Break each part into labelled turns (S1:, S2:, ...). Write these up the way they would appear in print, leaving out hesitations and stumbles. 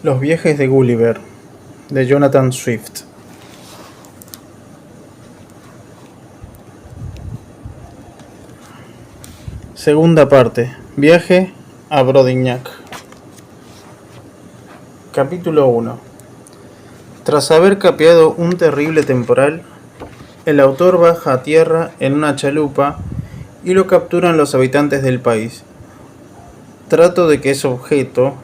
S1: Los viajes de Gulliver, de Jonathan Swift. Segunda parte. Viaje a Brodignac. Capítulo 1. Tras haber capeado un terrible temporal, el autor baja a tierra en una chalupa y lo capturan los habitantes del país. Trato de que es objeto,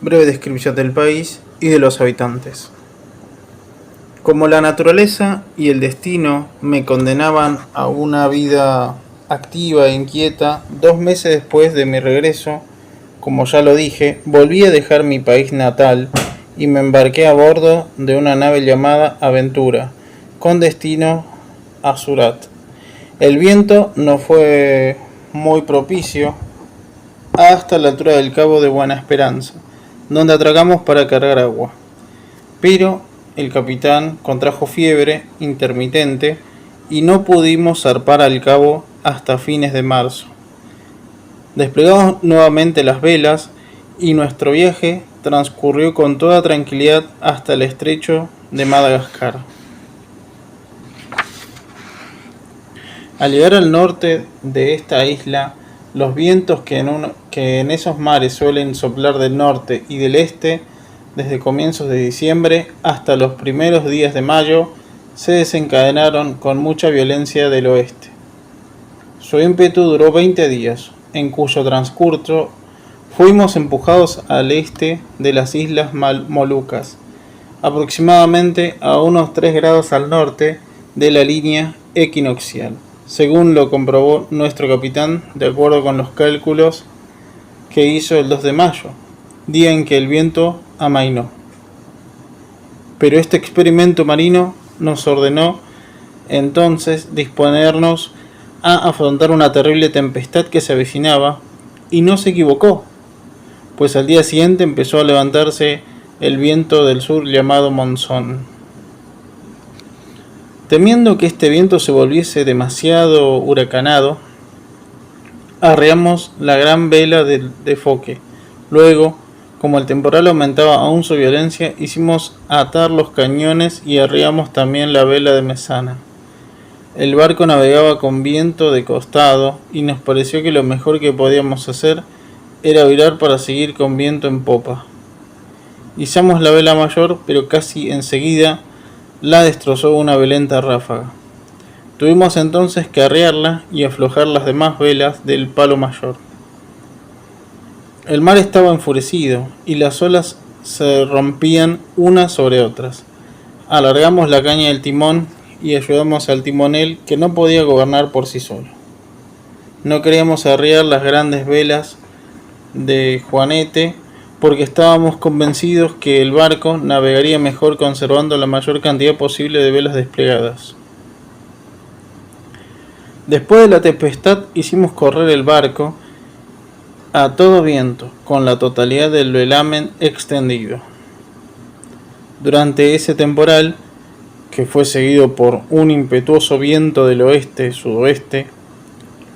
S1: breve descripción del país y de los habitantes. Como la naturaleza y el destino me condenaban a una vida activa e inquieta, 2 meses después de mi regreso, como ya lo dije, volví a dejar mi país natal y me embarqué a bordo de una nave llamada Aventura, con destino a Surat. El viento no fue muy propicio hasta la altura del Cabo de Buena Esperanza, donde atracamos para cargar agua. Pero el capitán contrajo fiebre intermitente y no pudimos zarpar al cabo hasta fines de marzo. Desplegamos nuevamente las velas y nuestro viaje transcurrió con toda tranquilidad hasta el estrecho de Madagascar. Al llegar al norte de esta isla, los vientos que en esos mares suelen soplar del norte y del este, desde comienzos de diciembre hasta los primeros días de mayo, se desencadenaron con mucha violencia del oeste. Su ímpetu duró 20 días, en cuyo transcurso fuimos empujados al este de las Islas Molucas, aproximadamente a unos 3 grados al norte de la línea equinoccial, según lo comprobó nuestro capitán de acuerdo con los cálculos que hizo el 2 de mayo, día en que el viento amainó. Pero este experimento marino nos ordenó entonces disponernos a afrontar una terrible tempestad que se avecinaba, y no se equivocó, pues al día siguiente empezó a levantarse el viento del sur llamado monzón. Temiendo que este viento se volviese demasiado huracanado, arriamos la gran vela de foque. Luego, como el temporal aumentaba aún su violencia, hicimos atar los cañones y arriamos también la vela de mesana. El barco navegaba con viento de costado y nos pareció que lo mejor que podíamos hacer era virar para seguir con viento en popa. Izamos la vela mayor, pero casi enseguida la destrozó una violenta ráfaga. Tuvimos entonces que arriarla y aflojar las demás velas del palo mayor. El mar estaba enfurecido y las olas se rompían unas sobre otras. Alargamos la caña del timón y ayudamos al timonel, que no podía gobernar por sí solo. No queríamos arriar las grandes velas de Juanete porque estábamos convencidos que el barco navegaría mejor conservando la mayor cantidad posible de velas desplegadas. Después de la tempestad hicimos correr el barco a todo viento, con la totalidad del velamen extendido. Durante ese temporal, que fue seguido por un impetuoso viento del oeste-sudoeste,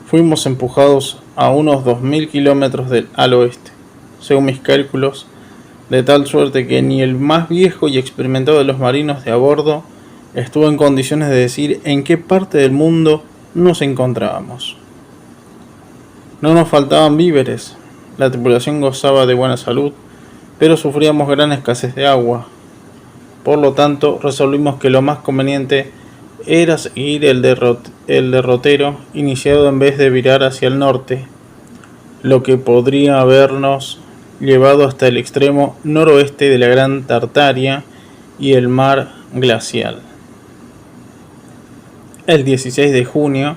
S1: fuimos empujados a unos 2000 kilómetros al oeste, según mis cálculos, de tal suerte que ni el más viejo y experimentado de los marinos de a bordo estuvo en condiciones de decir en qué parte del mundo nos encontrábamos. No nos faltaban víveres, la tripulación gozaba de buena salud, pero sufríamos gran escasez de agua. Por lo tanto, resolvimos que lo más conveniente era seguir el derrotero iniciado en vez de virar hacia el norte, lo que podría habernos llevado hasta el extremo noroeste de la Gran Tartaria y el mar glacial. El 16 de junio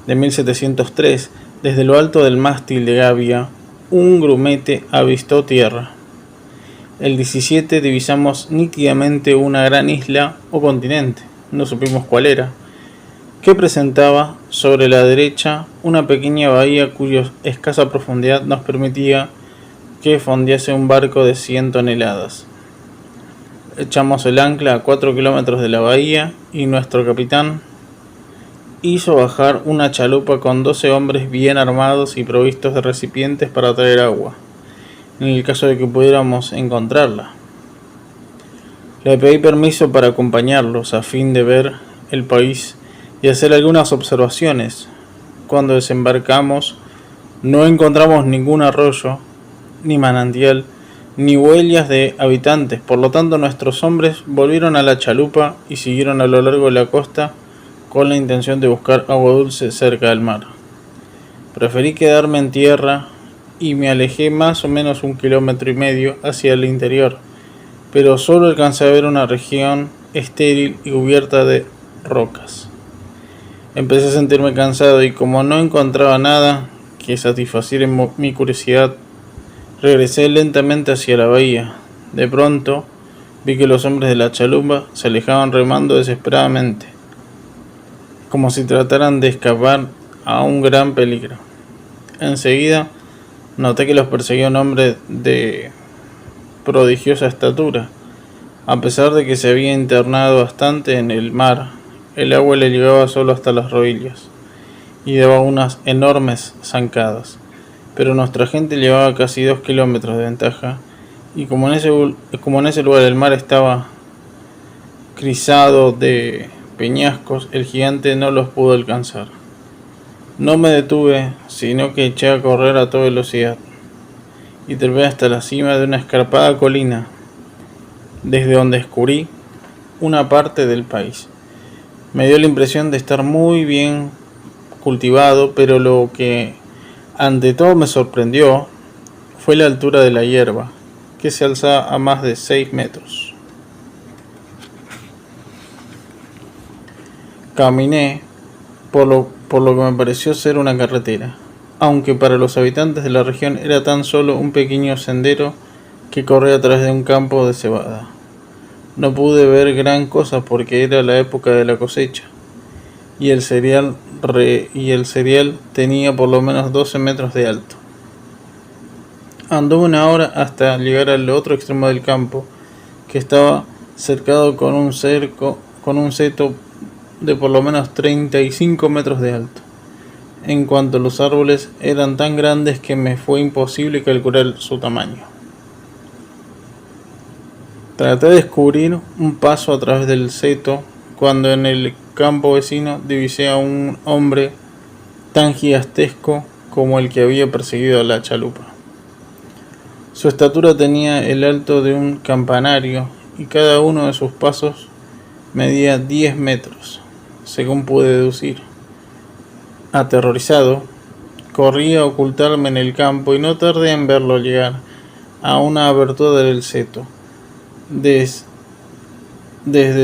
S1: de 1703, desde lo alto del mástil de Gavia, un grumete avistó tierra. El 17 divisamos nítidamente una gran isla o continente, no supimos cuál era, que presentaba sobre la derecha una pequeña bahía cuya escasa profundidad nos permitía que fondease un barco de 100 toneladas. Echamos el ancla a 4 kilómetros de la bahía y nuestro capitán hizo bajar una chalupa con 12 hombres bien armados y provistos de recipientes para traer agua. en el caso de que pudiéramos encontrarla. Le pedí permiso para acompañarlos a fin de ver el país y hacer algunas observaciones. Cuando desembarcamos, no encontramos ningún arroyo, ni manantial, ni huellas de habitantes. Por lo tanto, nuestros hombres volvieron a la chalupa y siguieron a lo largo de la costa con la intención de buscar agua dulce cerca del mar. Preferí quedarme en tierra y me alejé más o menos 1,5 kilómetros hacia el interior, pero solo alcancé a ver una región estéril y cubierta de rocas. Empecé a sentirme cansado y como no encontraba nada que satisfaciera mi curiosidad, regresé lentamente hacia la bahía. De pronto vi que los hombres de la chalupa se alejaban remando desesperadamente, como si trataran de escapar a un gran peligro. Enseguida noté que los perseguía un hombre de prodigiosa estatura. A pesar de que se había internado bastante en el mar, el agua le llegaba solo hasta las rodillas y daba unas enormes zancadas. Pero nuestra gente llevaba casi 2 kilómetros de ventaja y como en ese lugar el mar estaba crisado de peñascos, el gigante no los pudo alcanzar. No me detuve, sino que eché a correr a toda velocidad y trepé hasta la cima de una escarpada colina, desde donde descubrí una parte del país. Me dio la impresión de estar muy bien cultivado, pero lo que ante todo me sorprendió fue la altura de la hierba, que se alzaba a más de 6 metros. Caminé por lo que me pareció ser una carretera, aunque para los habitantes de la región era tan solo un pequeño sendero que corría a través de un campo de cebada. No pude ver gran cosa porque era la época de la cosecha, y el cereal tenía por lo menos 12 metros de alto. Anduve 1 hora hasta llegar al otro extremo del campo, que estaba cercado con un seto de por lo menos 35 metros de alto. En cuanto los árboles eran tan grandes que me fue imposible calcular su tamaño. Traté de descubrir un paso a través del seto cuando en el campo vecino divisé a un hombre tan gigantesco como el que había perseguido a la chalupa. Su estatura tenía el alto de un campanario y cada uno de sus pasos medía 10 metros, según pude deducir. Aterrorizado, corrí a ocultarme en el campo y no tardé en verlo llegar a una abertura del seto, desde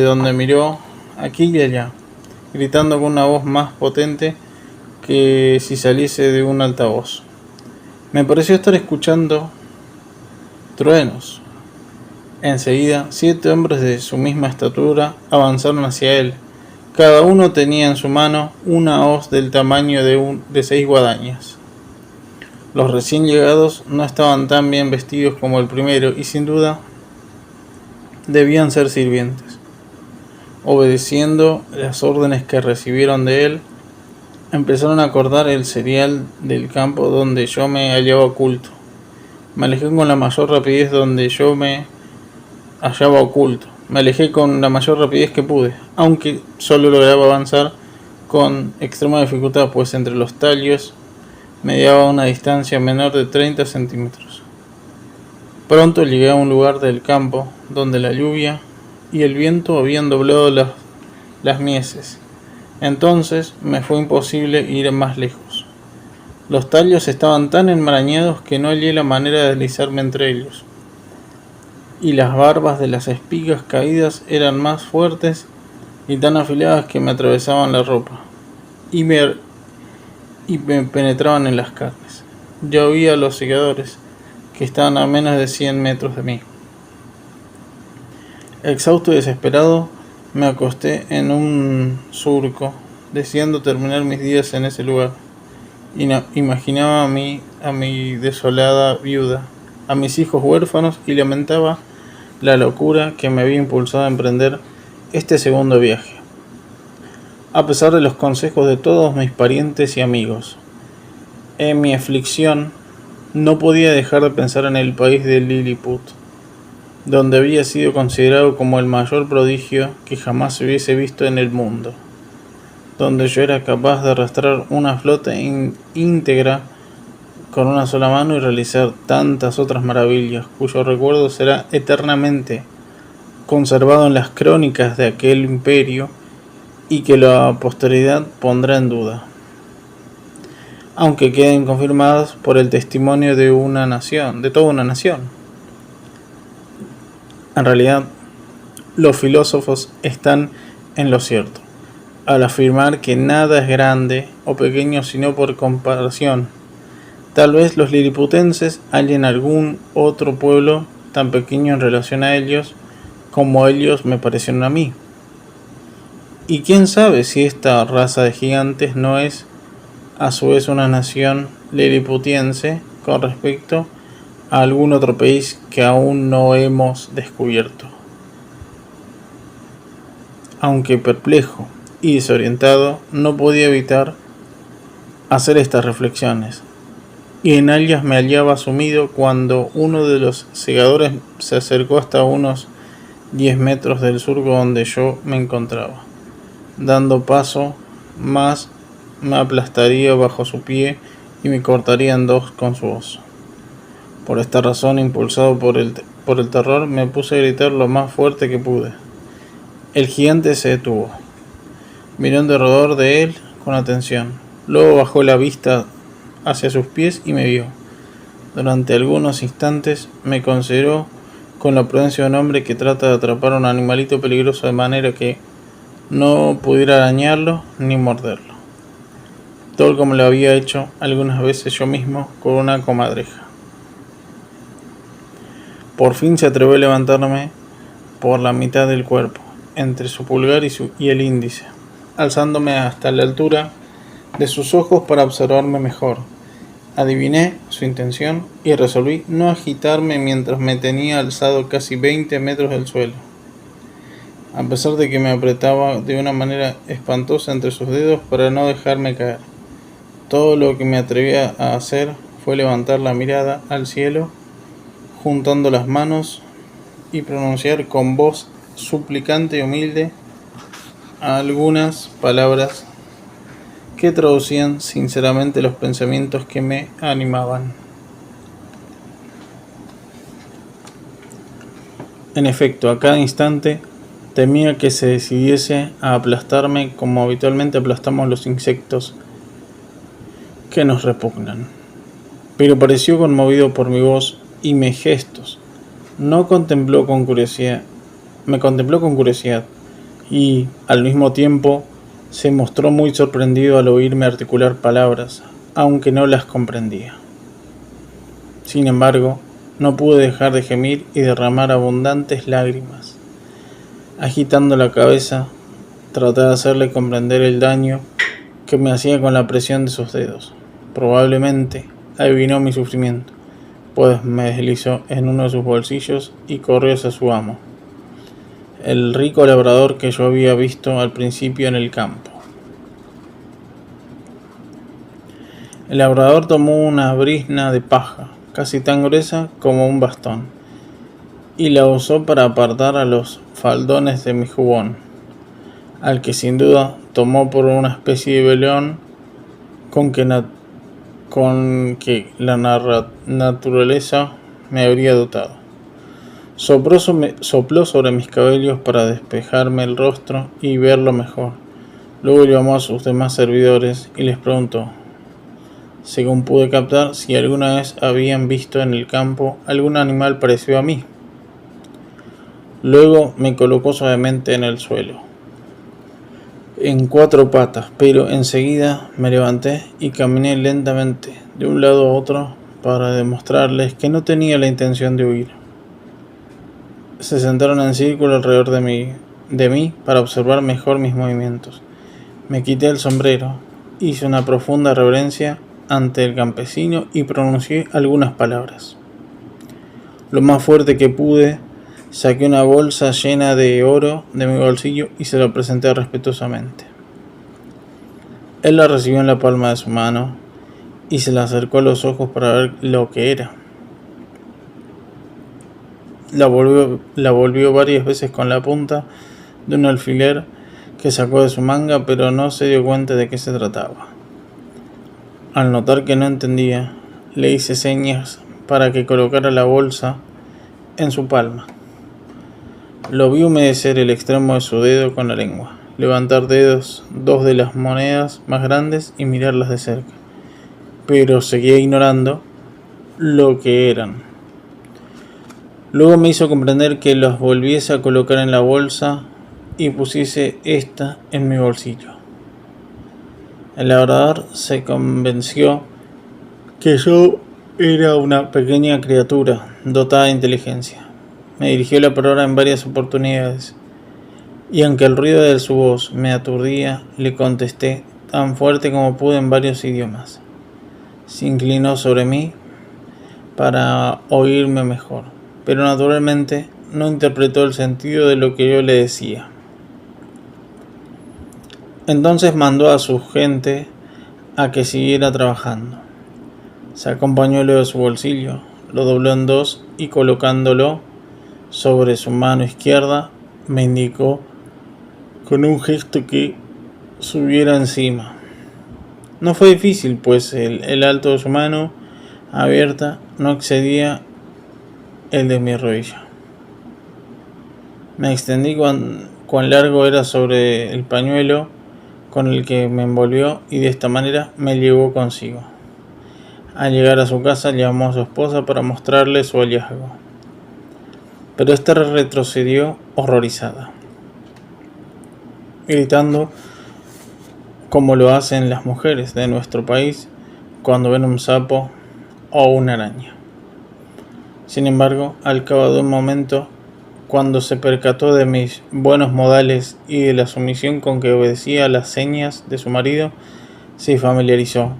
S1: donde miró aquí y allá, gritando con una voz más potente que si saliese de un altavoz. Me pareció estar escuchando truenos. Enseguida, 7 hombres de su misma estatura avanzaron hacia él. Cada uno tenía en su mano una hoz del tamaño de 6 guadañas. Los recién llegados no estaban tan bien vestidos como el primero y sin duda debían ser sirvientes. Obedeciendo las órdenes que recibieron de él, empezaron a cortar el cereal del campo donde yo me hallaba oculto. Me alejé con la mayor rapidez que pude, aunque solo lograba avanzar con extrema dificultad, pues entre los tallos mediaba una distancia menor de 30 centímetros. Pronto llegué a un lugar del campo donde la lluvia y el viento habían doblado las mieses. Entonces me fue imposible ir más lejos. Los tallos estaban tan enmarañados que no hallé la manera de deslizarme entre ellos, y las barbas de las espigas caídas eran más fuertes y tan afiladas que me atravesaban la ropa y me penetraban en las carnes. Ya oía a los segadores, que estaban a menos de 100 metros de mí. Exhausto y desesperado, me acosté en un surco, deseando terminar mis días en ese lugar. Imaginaba a mi desolada viuda, a mis hijos huérfanos y lamentaba la locura que me había impulsado a emprender este segundo viaje, a pesar de los consejos de todos mis parientes y amigos. En mi aflicción No podía dejar de pensar en el país de Lilliput, donde había sido considerado como el mayor prodigio que jamás se hubiese visto en el mundo, donde yo era capaz de arrastrar una flota íntegra con una sola mano y realizar tantas otras maravillas, cuyo recuerdo será eternamente conservado en las crónicas de aquel imperio y que la posteridad pondrá en duda, aunque queden confirmadas por el testimonio de una nación, de toda una nación. En realidad, los filósofos están en lo cierto al afirmar que nada es grande o pequeño sino por comparación. Tal vez los liliputenses hallen algún otro pueblo tan pequeño en relación a ellos como ellos me parecieron a mí. Y quién sabe si esta raza de gigantes no es a su vez una nación liliputiense con respecto a algún otro país que aún no hemos descubierto. Aunque perplejo y desorientado, no podía evitar hacer estas reflexiones, y en ellas me hallaba sumido cuando uno de los segadores se acercó hasta unos 10 metros del surco donde yo me encontraba. Dando paso más, me aplastaría bajo su pie y me cortaría en dos con su voz. Por esta razón, impulsado por el terror, me puse a gritar lo más fuerte que pude. El gigante se detuvo. Miró en derredor de él con atención. Luego bajó la vista hacia sus pies y me vio. Durante algunos instantes me consideró con la prudencia de un hombre que trata de atrapar a un animalito peligroso de manera que no pudiera arañarlo ni morderlo, tal como lo había hecho algunas veces yo mismo con una comadreja. Por fin se atrevió a levantarme por la mitad del cuerpo, entre su pulgar y el índice, alzándome hasta la altura de sus ojos para observarme mejor. Adiviné su intención y resolví no agitarme mientras me tenía alzado casi 20 metros del suelo, a pesar de que me apretaba de una manera espantosa entre sus dedos para no dejarme caer. Todo lo que me atreví a hacer fue levantar la mirada al cielo, juntando las manos y pronunciar con voz suplicante y humilde algunas palabras que traducían sinceramente los pensamientos que me animaban. En efecto, a cada instante temía que se decidiese a aplastarme como habitualmente aplastamos los insectos que nos repugnan. Pero pareció conmovido por mi voz y mis gestos. Me contempló con curiosidad y, al mismo tiempo, se mostró muy sorprendido al oírme articular palabras, aunque no las comprendía. Sin embargo, no pude dejar de gemir y derramar abundantes lágrimas. Agitando la cabeza, traté de hacerle comprender el daño que me hacía con la presión de sus dedos. Probablemente adivinó mi sufrimiento, pues me deslizó en uno de sus bolsillos y corrió hacia su amo, el rico labrador que yo había visto al principio en el campo. El labrador tomó una brizna de paja, casi tan gruesa como un bastón, y la usó para apartar a los faldones de mi jubón, al que sin duda tomó por una especie de velón con que la naturaleza me habría dotado. Sopló sobre mis cabellos para despejarme el rostro y verlo mejor. Luego llamó a sus demás servidores y les preguntó, según pude captar, si alguna vez habían visto en el campo algún animal parecido a mí. Luego me colocó suavemente en el suelo, en 4 patas, pero enseguida me levanté y caminé lentamente de un lado a otro para demostrarles que no tenía la intención de huir. Se sentaron en círculo alrededor de mí para observar mejor mis movimientos. Me quité el sombrero, hice una profunda reverencia ante el campesino y pronuncié algunas palabras. Lo más fuerte que pude, saqué una bolsa llena de oro de mi bolsillo y se la presenté respetuosamente. Él la recibió en la palma de su mano y se la acercó a los ojos para ver lo que era. La volvió varias veces con la punta de un alfiler que sacó de su manga, pero no se dio cuenta de qué se trataba. Al notar que no entendía, le hice señas para que colocara la bolsa en su palma. Lo vi humedecer el extremo de su dedo con la lengua, levantar dos de las monedas más grandes y mirarlas de cerca, pero seguía ignorando lo que eran. Luego me hizo comprender que los volviese a colocar en la bolsa y pusiese esta en mi bolsillo. El labrador se convenció que yo era una pequeña criatura dotada de inteligencia. Me dirigió la palabra en varias oportunidades, y aunque el ruido de su voz me aturdía, le contesté tan fuerte como pude en varios idiomas. Se inclinó sobre mí para oírme mejor, pero naturalmente no interpretó el sentido de lo que yo le decía. Entonces mandó a su gente a que siguiera trabajando. Sacó un pañuelo de su bolsillo, lo dobló en dos y colocándolo sobre su mano izquierda, me indicó con un gesto que subiera encima. No fue difícil, pues el alto de su mano abierta no excedía el de mi rodilla. Me extendí cuán largo era sobre el pañuelo con el que me envolvió y de esta manera me llevó consigo. Al llegar a su casa llamó a su esposa para mostrarle su hallazgo, pero ésta retrocedió horrorizada, gritando como lo hacen las mujeres de nuestro país cuando ven un sapo o una araña. Sin embargo, al cabo de un momento, cuando se percató de mis buenos modales y de la sumisión con que obedecía a las señas de su marido, se familiarizó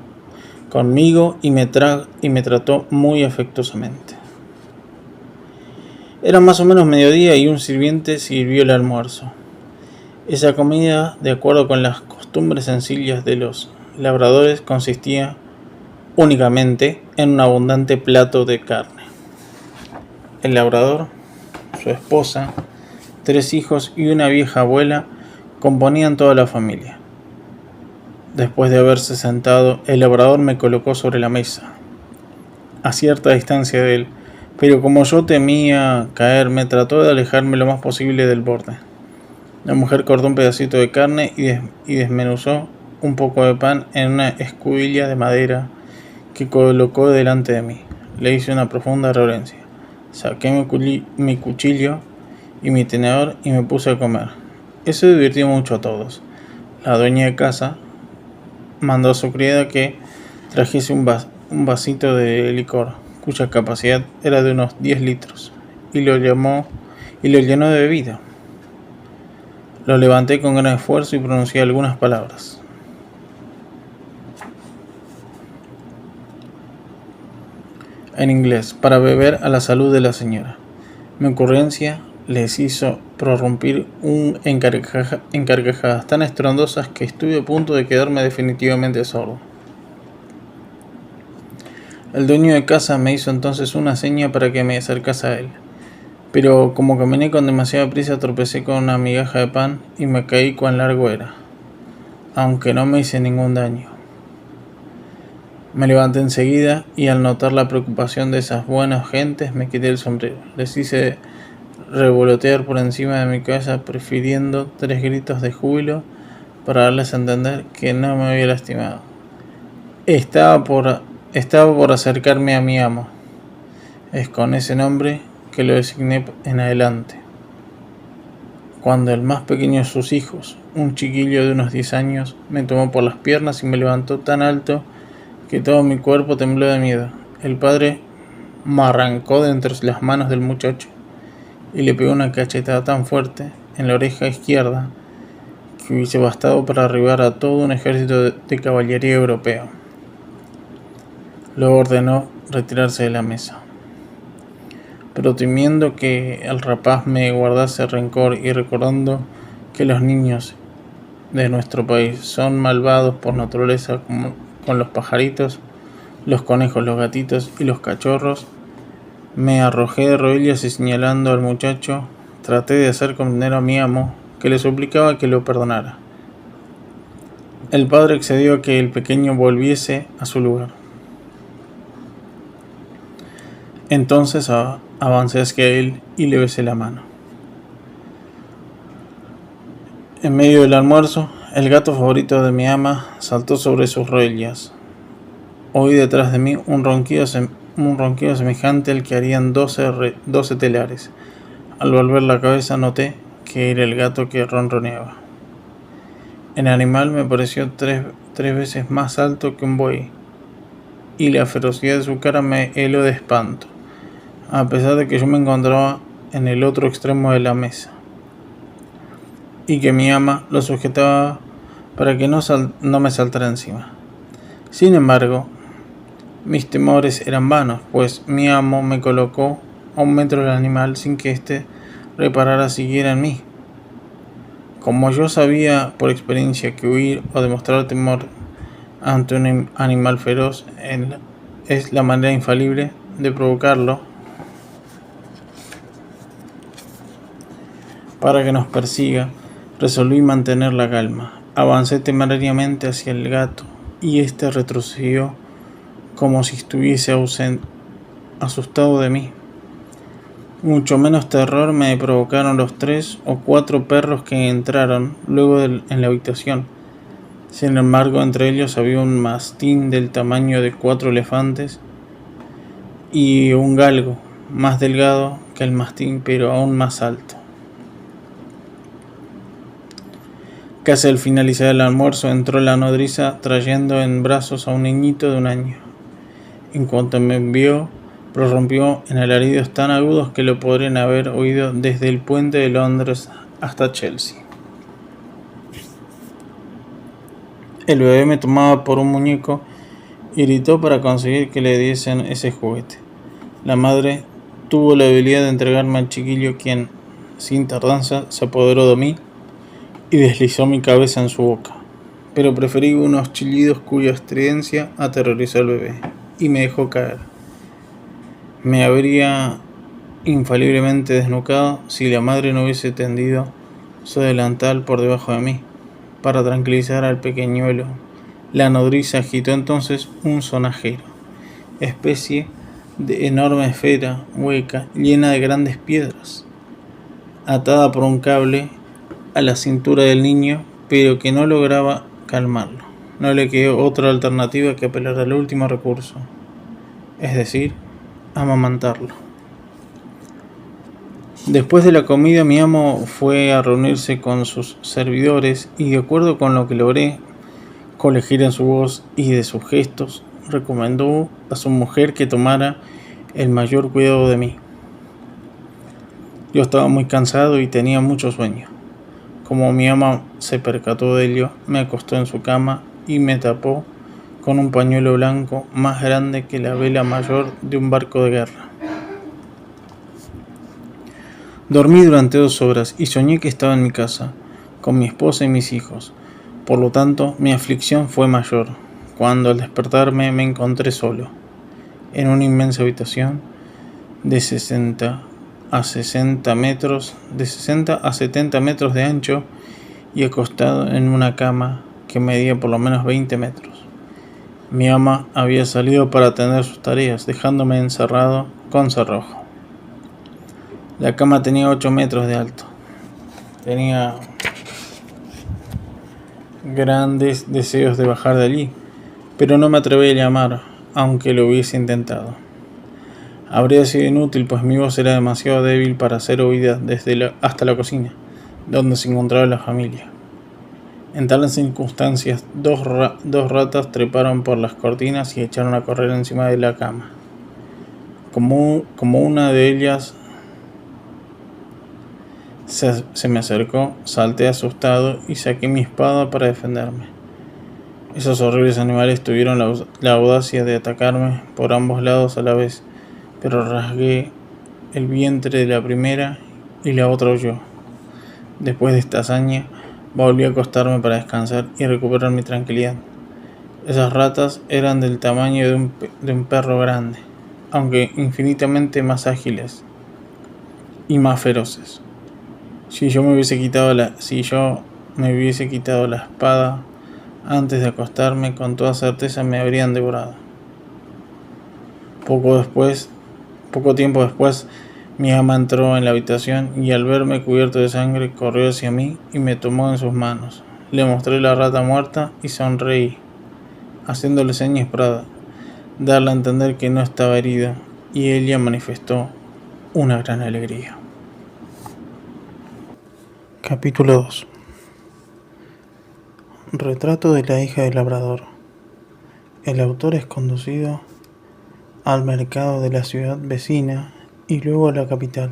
S1: conmigo y me trató muy afectuosamente. Era más o menos mediodía y un sirviente sirvió el almuerzo. Esa comida, de acuerdo con las costumbres sencillas de los labradores, consistía únicamente en un abundante plato de carne. El labrador, su esposa, 3 hijos y una vieja abuela componían toda la familia. Después de haberse sentado, el labrador me colocó sobre la mesa, a cierta distancia de él, pero como yo temía caer, me trató de alejarme lo más posible del borde. La mujer cortó un pedacito de carne y desmenuzó un poco de pan en una escudilla de madera que colocó delante de mí. Le hice una profunda reverencia. Saqué mi cuchillo y mi tenedor y me puse a comer. Eso divirtió mucho a todos. La dueña de casa mandó a su criada que trajese un vasito de licor, cuya capacidad era de unos 10 litros, y lo llenó de bebida. Lo levanté con gran esfuerzo y pronuncié algunas palabras. En inglés, para beber a la salud de la señora. Mi ocurrencia les hizo prorrumpir en carcajadas tan estrondosas que estuve a punto de quedarme definitivamente sordo. El dueño de casa me hizo entonces una seña para que me acercase a él, pero como caminé con demasiada prisa tropecé con una migaja de pan y me caí cuán largo era, aunque no me hice ningún daño. Me levanté enseguida y al notar la preocupación de esas buenas gentes me quité el sombrero. Les hice revolotear por encima de mi cabeza, prefiriendo 3 gritos de júbilo para darles a entender que no me había lastimado. Estaba por acercarme a mi amo. Es con ese nombre que lo designé en adelante. Cuando el más pequeño de sus hijos, un chiquillo de unos 10 años, me tomó por las piernas y me levantó tan alto que todo mi cuerpo tembló de miedo. El padre me arrancó de entre las manos del muchacho y le pegó una cachetada tan fuerte en la oreja izquierda que hubiese bastado para arribar a todo un ejército de caballería europeo. Luego ordenó retirarse de la mesa, pero temiendo que el rapaz me guardase rencor y recordando que los niños de nuestro país son malvados por naturaleza como con los pajaritos, los conejos, los gatitos y los cachorros. Me arrojé de rodillas y señalando al muchacho, traté de hacer comprender a mi amo que le suplicaba que lo perdonara. El padre accedió a que el pequeño volviese a su lugar. Entonces avancé hacia él y le besé la mano. En medio del almuerzo, el gato favorito de mi ama saltó sobre sus rodillas. Oí detrás de mí un ronquido semejante al que harían 12 telares. Al volver la cabeza noté que era el gato que ronroneaba. El animal me pareció tres veces más alto que un buey, y la ferocidad de su cara me heló de espanto, a pesar de que yo me encontraba en el otro extremo de la mesa, y que mi ama lo sujetaba para que no me saltara encima. Sin embargo, mis temores eran vanos, pues mi amo me colocó a 1 metro del animal sin que éste reparara siquiera en mí. Como yo sabía por experiencia que huir o demostrar temor ante un animal feroz es la manera infalible de provocarlo para que nos persiga, resolví mantener la calma. Avancé temerariamente hacia el gato y éste retrocedió como si estuviese asustado de mí. Mucho menos terror me provocaron los 3 o 4 perros que entraron luego en la habitación. Sin embargo, entre ellos había un mastín del tamaño de 4 elefantes y un galgo, más delgado que el mastín, pero aún más alto. Casi al finalizar el almuerzo entró la nodriza trayendo en brazos a un niñito de 1 año. En cuanto me vio, prorrumpió en alaridos tan agudos que lo podrían haber oído desde el puente de Londres hasta Chelsea. El bebé me tomaba por un muñeco y gritó para conseguir que le diesen ese juguete. La madre tuvo la habilidad de entregarme al chiquillo, quien, sin tardanza, se apoderó de mí y deslizó mi cabeza en su boca, pero preferí unos chillidos cuya estridencia aterrorizó al bebé y me dejó caer. Me habría infaliblemente desnucado si la madre no hubiese tendido su delantal por debajo de mí para tranquilizar al pequeñuelo. La nodriza agitó entonces un sonajero, especie de enorme esfera hueca llena de grandes piedras, atada por un cable a la cintura del niño, pero que no lograba calmarlo. No le quedó otra alternativa que apelar al último recurso, es decir, amamantarlo. Después de la comida, mi amo fue a reunirse con sus servidores y, de acuerdo con lo que logré colegir en su voz y de sus gestos, recomendó a su mujer que tomara el mayor cuidado de mí. Yo estaba muy cansado y tenía mucho sueño. Como mi ama se percató de ello, me acostó en su cama y me tapó con un pañuelo blanco más grande que la vela mayor de un barco de guerra. Dormí durante 2 horas y soñé que estaba en mi casa, con mi esposa y mis hijos. Por lo tanto, mi aflicción fue mayor, cuando al despertarme me encontré solo, en una inmensa habitación de 60 a 70 metros de ancho y acostado en una cama que medía por lo menos 20 metros. Mi ama había salido para atender sus tareas, dejándome encerrado con cerrojo. La cama tenía 8 metros de alto. Tenía grandes deseos de bajar de allí, pero no me atreví a llamar, aunque lo hubiese intentado. Habría sido inútil, pues mi voz era demasiado débil para ser oída hasta la cocina, donde se encontraba la familia. En tales circunstancias, dos ratas treparon por las cortinas y echaron a correr encima de la cama. Como una de ellas se me acercó, salté asustado y saqué mi espada para defenderme. Esos horribles animales tuvieron la audacia de atacarme por ambos lados a la vez, pero rasgué el vientre de la primera y la otra huyó. Después de esta hazaña, volví a acostarme para descansar y recuperar mi tranquilidad. Esas ratas eran del tamaño de un perro grande, aunque infinitamente más ágiles y más feroces. Si yo me hubiese quitado la espada antes de acostarme, con toda certeza me habrían devorado. Poco tiempo después, mi ama entró en la habitación y al verme cubierto de sangre corrió hacia mí y me tomó en sus manos. Le mostré la rata muerta y sonreí, haciéndole señas para darle a entender que no estaba herido, y ella manifestó una gran alegría. Capítulo 2. Retrato de la hija del labrador. El autor es conducido al mercado de la ciudad vecina y luego a la capital.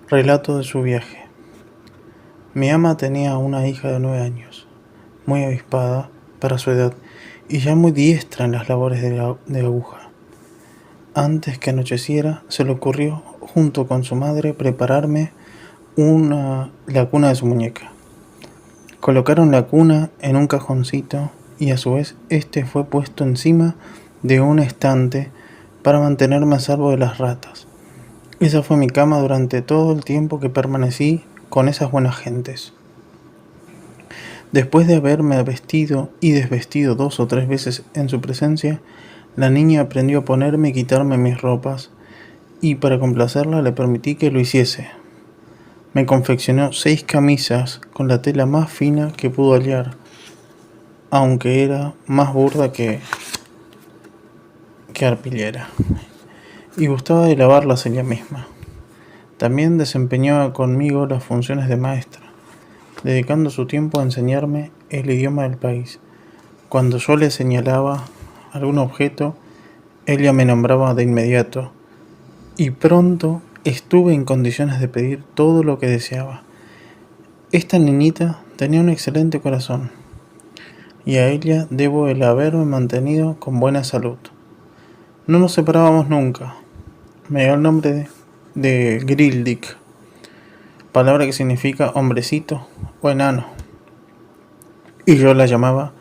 S1: Relato de su viaje. Mi ama tenía una hija de 9 años, muy avispada para su edad y ya muy diestra en las labores de aguja. Antes que anocheciera, se le ocurrió, junto con su madre, prepararme la cuna de su muñeca. Colocaron la cuna en un cajoncito y a su vez este fue puesto encima de un estante para mantenerme a salvo de las ratas. Esa fue mi cama durante todo el tiempo que permanecí con esas buenas gentes. Después de haberme vestido y desvestido 2 o 3 veces en su presencia, la niña aprendió a ponerme y quitarme mis ropas, y para complacerla le permití que lo hiciese. Me confeccionó 6 camisas con la tela más fina que pudo hallar, aunque era más burda que arpillera, y gustaba de lavarlas ella misma. También desempeñaba conmigo las funciones de maestra, dedicando su tiempo a enseñarme el idioma del país. Cuando yo le señalaba algún objeto, ella me nombraba de inmediato, y pronto estuve en condiciones de pedir todo lo que deseaba. Esta niñita tenía un excelente corazón, y a ella debo el haberme mantenido con buena salud. No nos separábamos nunca. Me dio el nombre de Grildik, palabra que significa hombrecito o enano, y yo la llamaba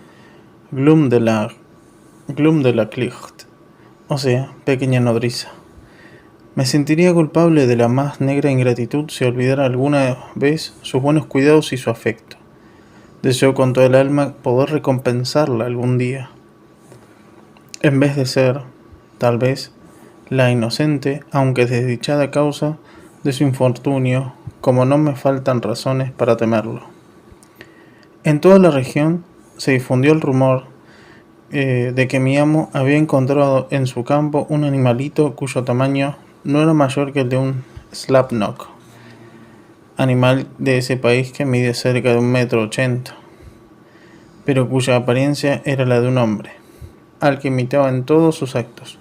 S1: Glum de la Klicht, o sea, pequeña nodriza. Me sentiría culpable de la más negra ingratitud si olvidara alguna vez sus buenos cuidados y su afecto. Deseo con todo el alma poder recompensarla algún día, en vez de ser, tal vez, la inocente, aunque desdichada causa de su infortunio, como no me faltan razones para temerlo. En toda la región se difundió el rumor de que mi amo había encontrado en su campo un animalito cuyo tamaño no era mayor que el de un slapnok, animal de ese país que mide cerca de 1,80 m, pero cuya apariencia era la de un hombre, al que imitaba en todos sus actos.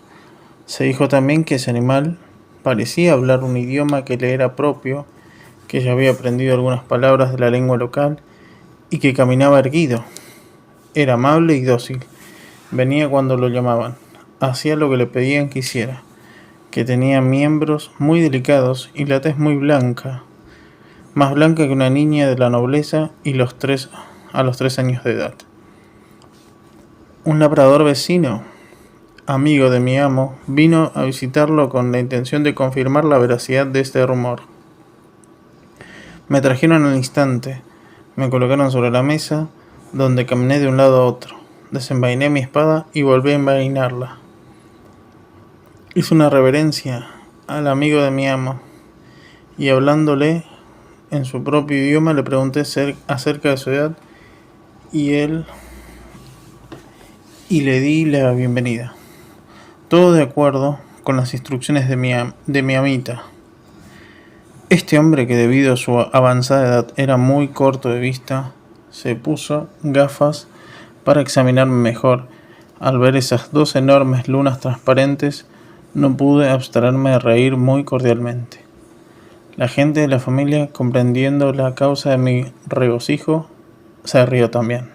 S1: Se dijo también que ese animal parecía hablar un idioma que le era propio, que ya había aprendido algunas palabras de la lengua local y que caminaba erguido. Era amable y dócil. Venía cuando lo llamaban. Hacía lo que le pedían que hiciera. Que tenía miembros muy delicados y la tez muy blanca. Más blanca que una niña de la nobleza y a los 3 años de edad. Un labrador vecino, amigo de mi amo, vino a visitarlo con la intención de confirmar la veracidad de este rumor. Me trajeron al instante, me colocaron sobre la mesa, donde caminé de un lado a otro, desenvainé mi espada y volví a envainarla. Hice una reverencia al amigo de mi amo, y hablándole en su propio idioma le pregunté acerca de su edad, y le di la bienvenida. Todo de acuerdo con las instrucciones de mi amita. Este hombre, que debido a su avanzada edad era muy corto de vista, se puso gafas para examinarme mejor. Al ver esas 2 enormes lunas transparentes, no pude abstraerme de reír muy cordialmente. La gente de la familia, comprendiendo la causa de mi regocijo, se rió también.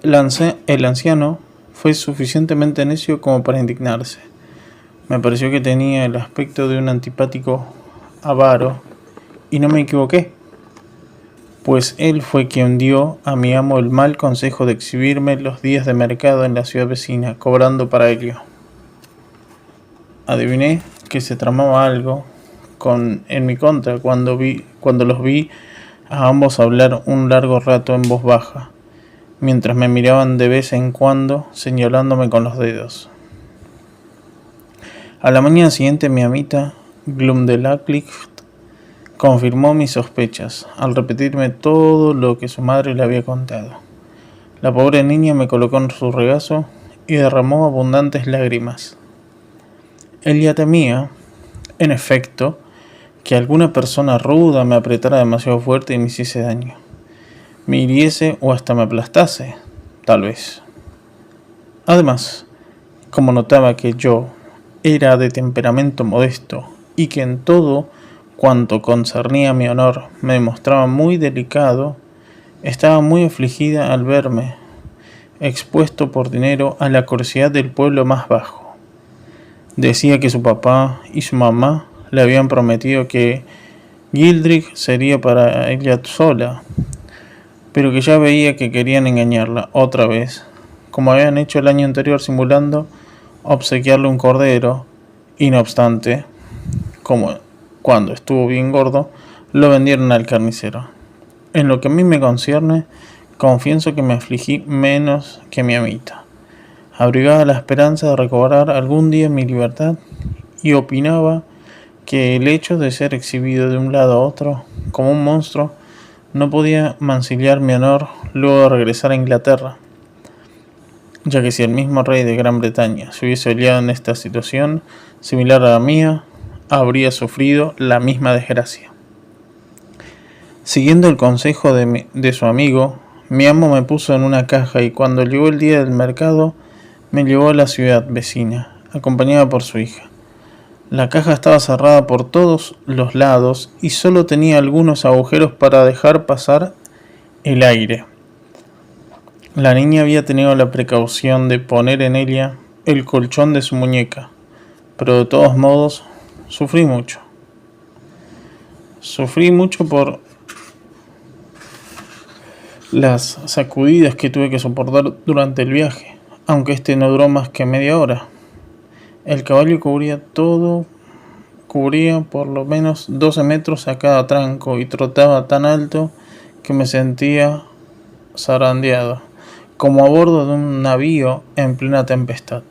S1: El anciano fue suficientemente necio como para indignarse. Me pareció que tenía el aspecto de un antipático avaro, y no me equivoqué, pues él fue quien dio a mi amo el mal consejo de exhibirme los días de mercado en la ciudad vecina, cobrando para ello. Adiviné que se tramaba algo en mi contra cuando los vi a ambos hablar un largo rato en voz baja, mientras me miraban de vez en cuando señalándome con los dedos. A la mañana siguiente mi amita Glumdelachlicht confirmó mis sospechas al repetirme todo lo que su madre le había contado. La pobre niña me colocó en su regazo y derramó abundantes lágrimas. Ella temía, en efecto, que alguna persona ruda me apretara demasiado fuerte y me hiciese daño. Me hiriese o hasta me aplastase, tal vez. Además, como notaba que yo era de temperamento modesto y que en todo cuanto concernía a mi honor me demostraba muy delicado, estaba muy afligida al verme expuesto por dinero a la curiosidad del pueblo más bajo. Decía que su papá y su mamá le habían prometido que Gildrick sería para ella sola, pero que ya veía que querían engañarla otra vez, como habían hecho el año anterior simulando obsequiarle un cordero, y no obstante, como cuando estuvo bien gordo, lo vendieron al carnicero. En lo que a mí me concierne, confieso que me afligí menos que mi amita. Abrigaba la esperanza de recobrar algún día mi libertad y opinaba que el hecho de ser exhibido de un lado a otro como un monstruo no podía mancillar mi honor luego de regresar a Inglaterra, ya que si el mismo rey de Gran Bretaña se hubiese hallado en esta situación similar a la mía, habría sufrido la misma desgracia. Siguiendo el consejo de su amigo, mi amo me puso en una caja y cuando llegó el día del mercado me llevó a la ciudad vecina, acompañada por su hija. La caja estaba cerrada por todos los lados y solo tenía algunos agujeros para dejar pasar el aire. La niña había tenido la precaución de poner en ella el colchón de su muñeca, pero de todos modos sufrí mucho. Sufrí mucho por las sacudidas que tuve que soportar durante el viaje, aunque este no duró más que media hora. El caballo cubría por lo menos 12 metros a cada tranco y trotaba tan alto que me sentía zarandeado, como a bordo de un navío en plena tempestad.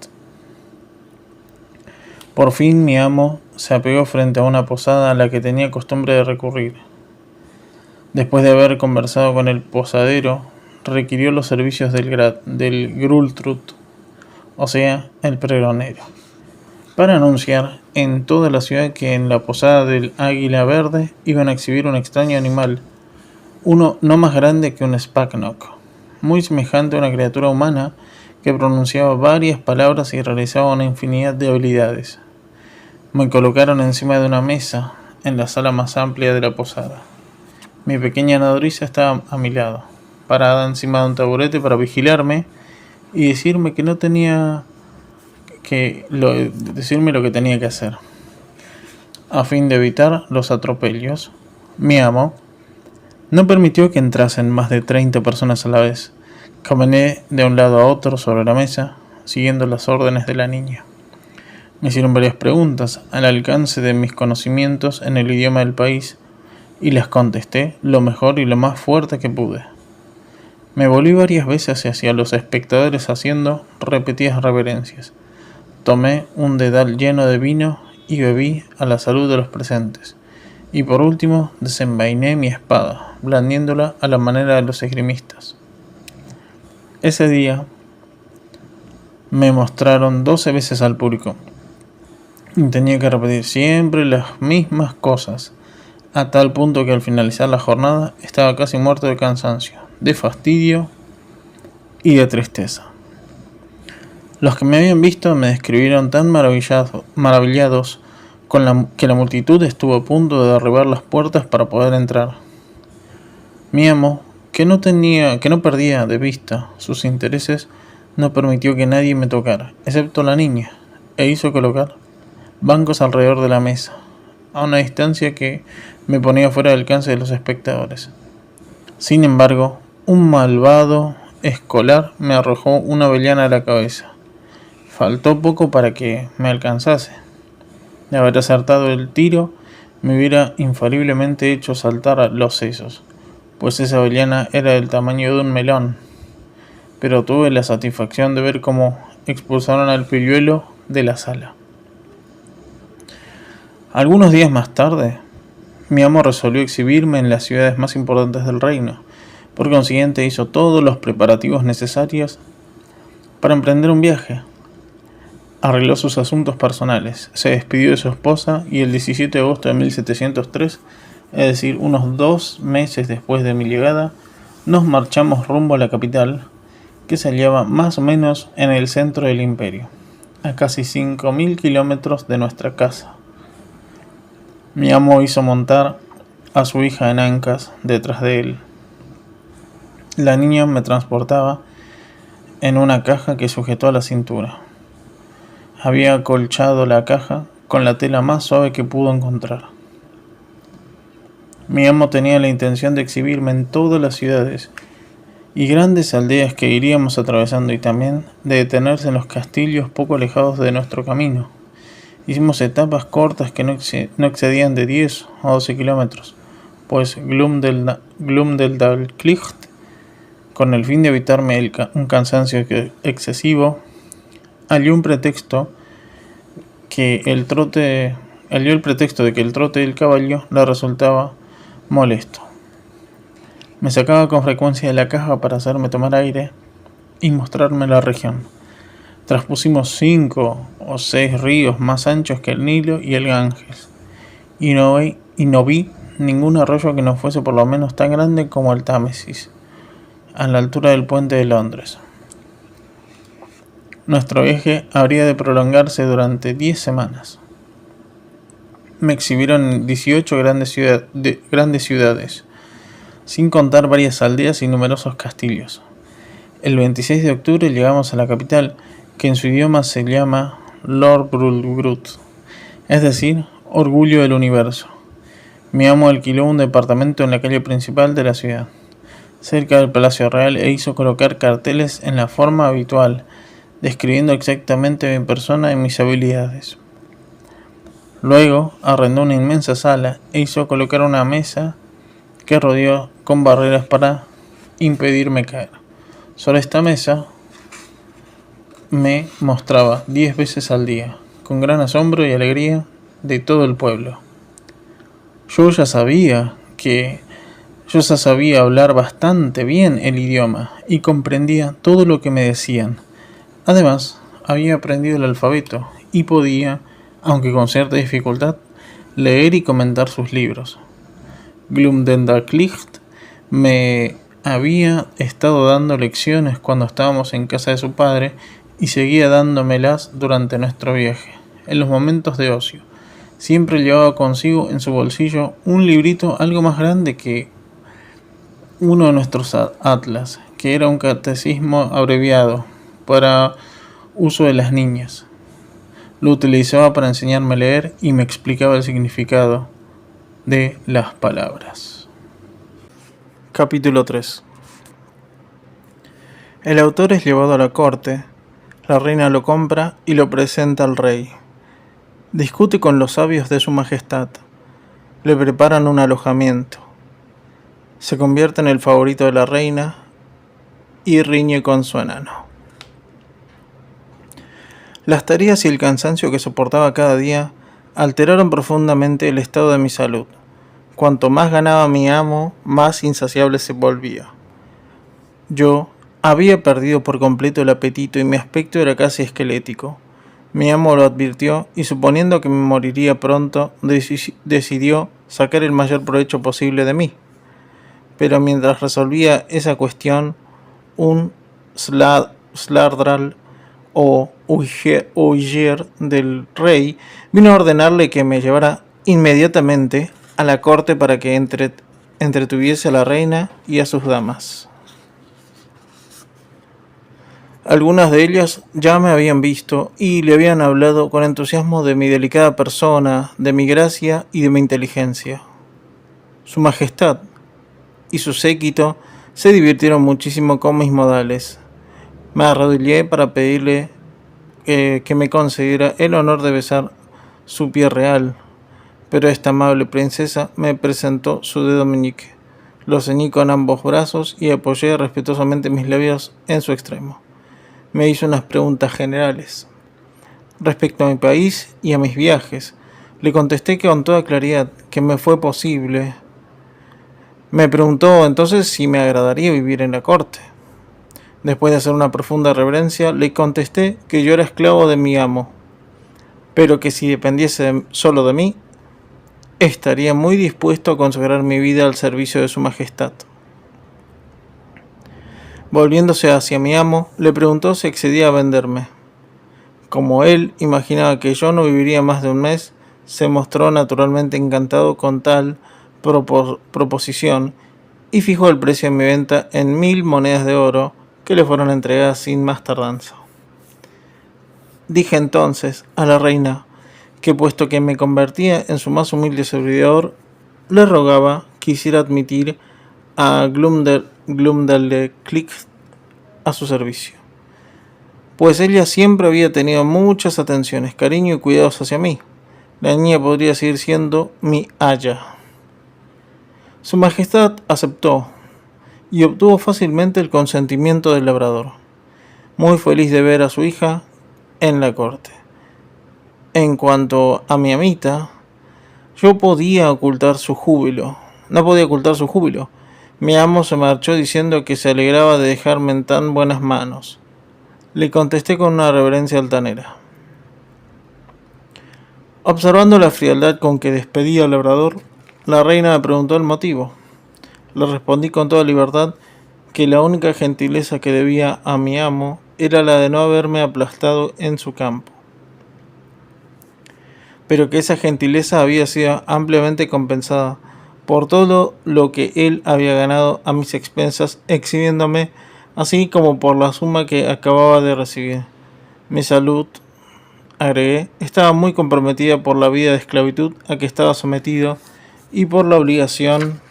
S1: Por fin mi amo se apegó frente a una posada a la que tenía costumbre de recurrir. Después de haber conversado con el posadero, requirió los servicios del Grultrut, o sea, el pregonero, para anunciar en toda la ciudad que en la posada del Águila Verde iban a exhibir un extraño animal, uno no más grande que un Sphagnok, muy semejante a una criatura humana que pronunciaba varias palabras y realizaba una infinidad de habilidades. Me colocaron encima de una mesa en la sala más amplia de la posada. Mi pequeña nodriza estaba a mi lado, parada encima de un taburete para vigilarme y decirme decirme lo que tenía que hacer. A fin de evitar los atropellos, mi amo no permitió que entrasen más de 30 personas a la vez. Caminé de un lado a otro sobre la mesa, siguiendo las órdenes de la niña. Me hicieron varias preguntas al alcance de mis conocimientos en el idioma del país y las contesté lo mejor y lo más fuerte que pude. Me volví varias veces hacia los espectadores haciendo repetidas reverencias. Tomé un dedal lleno de vino y bebí a la salud de los presentes. Y por último desenvainé mi espada, blandiéndola a la manera de los esgrimistas. Ese día me mostraron 12 veces al público y tenía que repetir siempre las mismas cosas, a tal punto que al finalizar la jornada estaba casi muerto de cansancio, de fastidio y de tristeza. Los que me habían visto me describieron tan maravillados que la multitud estuvo a punto de derribar las puertas para poder entrar. Mi amo, que no perdía de vista sus intereses, no permitió que nadie me tocara, excepto la niña, e hizo colocar bancos alrededor de la mesa, a una distancia que me ponía fuera del alcance de los espectadores. Sin embargo, un malvado escolar me arrojó una avellana a la cabeza. Faltó poco para que me alcanzase. De haber acertado el tiro, me hubiera infaliblemente hecho saltar los sesos, pues esa avellana era del tamaño de un melón. Pero tuve la satisfacción de ver cómo expulsaron al pilluelo de la sala. Algunos días más tarde, mi amo resolvió exhibirme en las ciudades más importantes del reino. Por consiguiente, hizo todos los preparativos necesarios para emprender un viaje. Arregló sus asuntos personales, se despidió de su esposa y el 17 de agosto de 1703, es decir, unos 2 meses después de mi llegada, nos marchamos rumbo a la capital, que se hallaba más o menos en el centro del imperio, a casi 5.000 kilómetros de nuestra casa. Mi amo hizo montar a su hija en ancas detrás de él. La niña me transportaba en una caja que sujetó a la cintura. Había acolchado la caja con la tela más suave que pudo encontrar. Mi amo tenía la intención de exhibirme en todas las ciudades y grandes aldeas que iríamos atravesando y también de detenerse en los castillos poco alejados de nuestro camino. Hicimos etapas cortas que no excedían de 10 o 12 kilómetros, pues Glumdeldalclicht, con el fin de evitarme un cansancio excesivo, halló el pretexto de que el trote del caballo le resultaba molesto. Me sacaba con frecuencia de la caja para hacerme tomar aire y mostrarme la región. Traspusimos 5 o 6 ríos más anchos que el Nilo y el Ganges, y no vi ningún arroyo que no fuese por lo menos tan grande como el Támesis, a la altura del puente de Londres. Nuestro viaje habría de prolongarse durante 10 semanas. Me exhibieron en 18 grandes ciudades, sin contar varias aldeas y numerosos castillos. El 26 de octubre llegamos a la capital, que en su idioma se llama Lorbrulgrud, es decir, Orgullo del Universo. Mi amo alquiló un departamento en la calle principal de la ciudad, cerca del Palacio Real, e hizo colocar carteles en la forma habitual, describiendo exactamente mi persona y mis habilidades. Luego arrendó una inmensa sala e hizo colocar una mesa que rodeó con barreras para impedirme caer. Sobre esta mesa me mostraba 10 veces al día, con gran asombro y alegría de todo el pueblo. Yo ya sabía hablar bastante bien el idioma y comprendía todo lo que me decían. Además, había aprendido el alfabeto y podía, aunque con cierta dificultad, leer y comentar sus libros. Glumdeldalclicht me había estado dando lecciones cuando estábamos en casa de su padre y seguía dándomelas durante nuestro viaje, en los momentos de ocio. Siempre llevaba consigo en su bolsillo un librito algo más grande que uno de nuestros atlas, que era un catecismo abreviado para uso de las niñas. Lo utilizaba para enseñarme a leer y me explicaba el significado de las palabras. Capítulo 3. El autor es llevado a la corte, la reina lo compra y lo presenta al rey. Discute con los sabios de su majestad, le preparan un alojamiento, se convierte en el favorito de la reina y riñe con su enano. Las tareas y el cansancio que soportaba cada día alteraron profundamente el estado de mi salud. Cuanto más ganaba mi amo, más insaciable se volvía. Yo había perdido por completo el apetito y mi aspecto era casi esquelético. Mi amo lo advirtió y, suponiendo que me moriría pronto, decidió sacar el mayor provecho posible de mí. Pero mientras resolvía esa cuestión, un Slardral o huier del rey vino a ordenarle que me llevara inmediatamente a la corte para que entretuviese a la reina y a sus damas. Algunas de ellas ya me habían visto y le habían hablado con entusiasmo de mi delicada persona, de mi gracia y de mi inteligencia. Su Majestad, y su séquito se divirtieron muchísimo con mis modales. Me arrodillé para pedirle que me concediera el honor de besar su pie real, pero esta amable princesa me presentó su dedo meñique. Lo ceñí con ambos brazos y apoyé respetuosamente mis labios en su extremo. Me hizo unas preguntas generales respecto a mi país y a mis viajes. Le contesté con toda claridad que me fue posible. Me preguntó entonces si me agradaría vivir en la corte. Después de hacer una profunda reverencia, le contesté que yo era esclavo de mi amo, pero que si dependiese solo de mí, estaría muy dispuesto a consagrar mi vida al servicio de su majestad. Volviéndose hacia mi amo, le preguntó si accedía a venderme. Como él imaginaba que yo no viviría más de un mes, se mostró naturalmente encantado con tal proposición y fijó el precio de mi venta en 1000 monedas de oro que le fueron entregadas sin más tardanza. Dije entonces a la reina que puesto que me convertía en su más humilde servidor, le rogaba quisiera admitir a Glumdalclitch a su servicio, pues ella siempre había tenido muchas atenciones, cariño y cuidados hacia mí. La niña podría seguir siendo mi aya. Su majestad aceptó y obtuvo fácilmente el consentimiento del labrador, muy feliz de ver a su hija en la corte. En cuanto a mi amita, no podía ocultar su júbilo. Mi amo se marchó diciendo que se alegraba de dejarme en tan buenas manos. Le contesté con una reverencia altanera. Observando la frialdad con que despedía al labrador, la reina me preguntó el motivo. Le respondí con toda libertad que la única gentileza que debía a mi amo era la de no haberme aplastado en su campo, pero que esa gentileza había sido ampliamente compensada por todo lo que él había ganado a mis expensas exhibiéndome, así como por la suma que acababa de recibir. Mi salud, agregué, estaba muy comprometida por la vida de esclavitud a que estaba sometido y por la obligación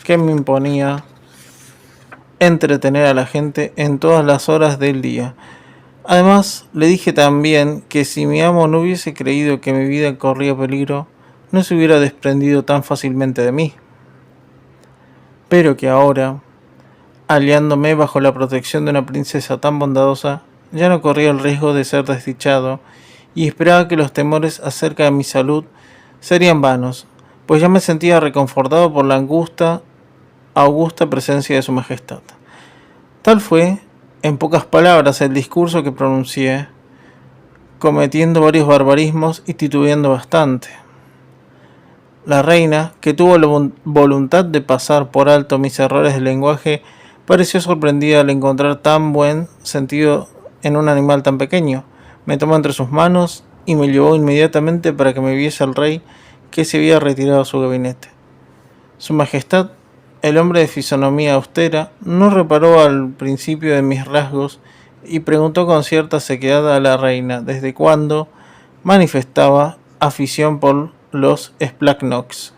S1: que me imponía entretener a la gente en todas las horas del día. Además, le dije también que si mi amo no hubiese creído que mi vida corría peligro, no se hubiera desprendido tan fácilmente de mí, pero que ahora, aliándome bajo la protección de una princesa tan bondadosa, ya no corría el riesgo de ser desdichado y esperaba que los temores acerca de mi salud serían vanos, pues ya me sentía reconfortado por la augusta presencia de su majestad. Tal fue, en pocas palabras, el discurso que pronuncié, cometiendo varios barbarismos y titubeando bastante. La reina, que tuvo la voluntad de pasar por alto mis errores de lenguaje, pareció sorprendida al encontrar tan buen sentido en un animal tan pequeño. Me tomó entre sus manos y me llevó inmediatamente para que me viese al rey, que se había retirado a su gabinete. Su majestad, el hombre de fisonomía austera, no reparó al principio de mis rasgos y preguntó con cierta sequedad a la reina desde cuándo manifestaba afición por los splacnox,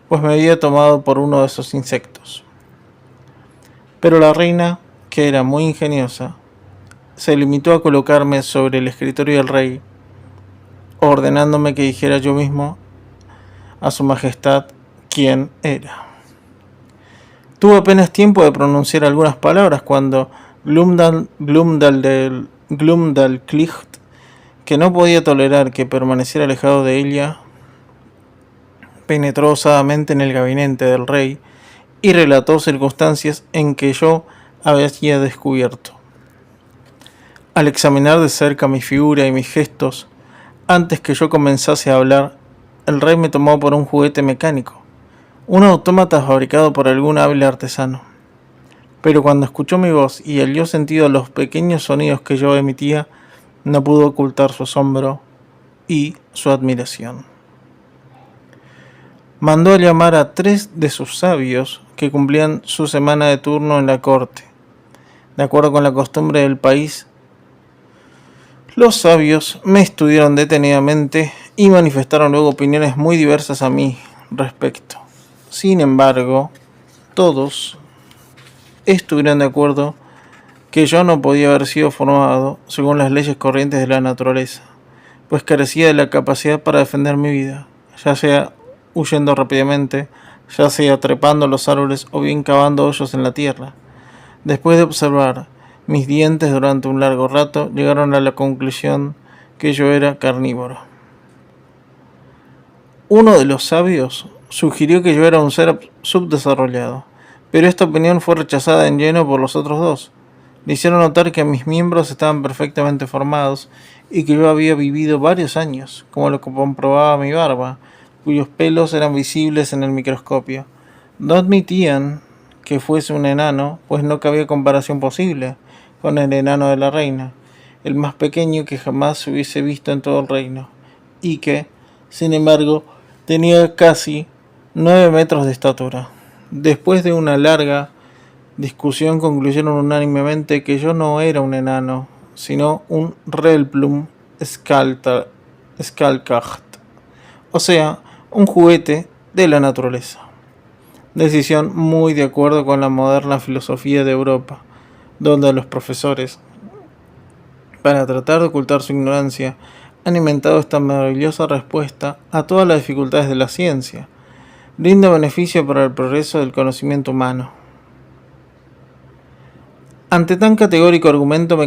S1: pues me había tomado por uno de esos insectos. Pero la reina, que era muy ingeniosa, se limitó a colocarme sobre el escritorio del rey, ordenándome que dijera yo mismo a su majestad quién era. Tuve apenas tiempo de pronunciar algunas palabras cuando Glumdalclitch, que no podía tolerar que permaneciera alejado de ella, penetró osadamente en el gabinete del rey y relató circunstancias en que yo había descubierto. Al examinar de cerca mi figura y mis gestos, antes que yo comenzase a hablar, el rey me tomó por un juguete mecánico, un autómata fabricado por algún hábil artesano. Pero cuando escuchó mi voz y halló sentido a los pequeños sonidos que yo emitía, no pudo ocultar su asombro y su admiración. Mandó a llamar a 3 de sus sabios que cumplían su semana de turno en la corte. De acuerdo con la costumbre del país, los sabios me estudiaron detenidamente y manifestaron luego opiniones muy diversas a mi respecto. Sin embargo, todos estuvieron de acuerdo que yo no podía haber sido formado según las leyes corrientes de la naturaleza, pues carecía de la capacidad para defender mi vida, ya sea huyendo rápidamente, ya sea trepando los árboles o bien cavando hoyos en la tierra. Después de observar mis dientes durante un largo rato, llegaron a la conclusión que yo era carnívoro. Uno de los sabios sugirió que yo era un ser subdesarrollado, pero esta opinión fue rechazada en lleno por los otros dos. Le hicieron notar que mis miembros estaban perfectamente formados y que yo había vivido varios años, como lo comprobaba mi barba, cuyos pelos eran visibles en el microscopio. No admitían que fuese un enano, pues no cabía comparación posible con el enano de la reina, el más pequeño que jamás se hubiese visto en todo el reino, y que, sin embargo, tenía casi 9 metros de estatura. Después de una larga discusión concluyeron unánimemente que yo no era un enano, sino un Relplum Skalkacht, o sea, un juguete de la naturaleza. Decisión muy de acuerdo con la moderna filosofía de Europa, donde los profesores, para tratar de ocultar su ignorancia, han inventado esta maravillosa respuesta a todas las dificultades de la ciencia. Brinda beneficio para el progreso del conocimiento humano. Ante tan categórico argumento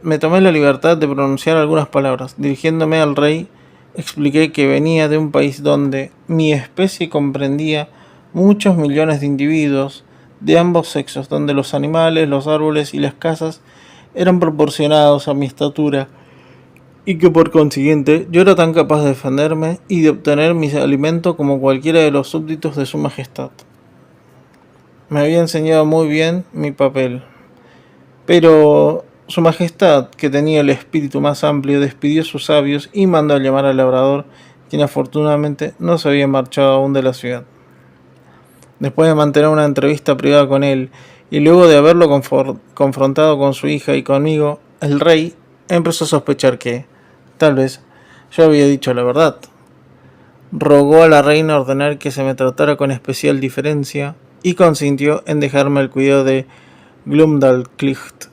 S1: me tomé la libertad de pronunciar algunas palabras. Dirigiéndome al rey, expliqué que venía de un país donde mi especie comprendía muchos millones de individuos de ambos sexos, donde los animales, los árboles y las casas eran proporcionados a mi estatura, y que por consiguiente yo era tan capaz de defenderme y de obtener mi alimento como cualquiera de los súbditos de su majestad. Me había enseñado muy bien mi papel. Pero su majestad, que tenía el espíritu más amplio, despidió a sus sabios y mandó a llamar al labrador, quien afortunadamente no se había marchado aún de la ciudad. Después de mantener una entrevista privada con él, y luego de haberlo confrontado con su hija y conmigo, el rey empezó a sospechar que, tal vez, yo había dicho la verdad. Rogó a la reina ordenar que se me tratara con especial diferencia, y consintió en dejarme el cuidado de Glumdalclitch,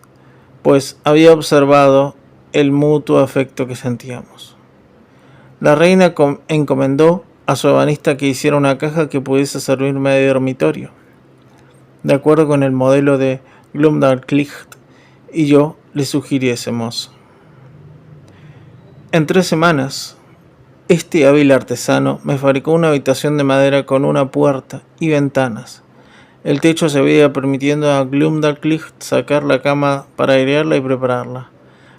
S1: pues había observado el mutuo afecto que sentíamos. La reina encomendó a su ebanista que hiciera una caja que pudiese servirme de dormitorio, de acuerdo con el modelo de Glumdalclitch, y yo le sugiriésemos. En 3 semanas, este hábil artesano me fabricó una habitación de madera con una puerta y ventanas. El techo se veía permitiendo a Glumdalclitch sacar la cama para airearla y prepararla.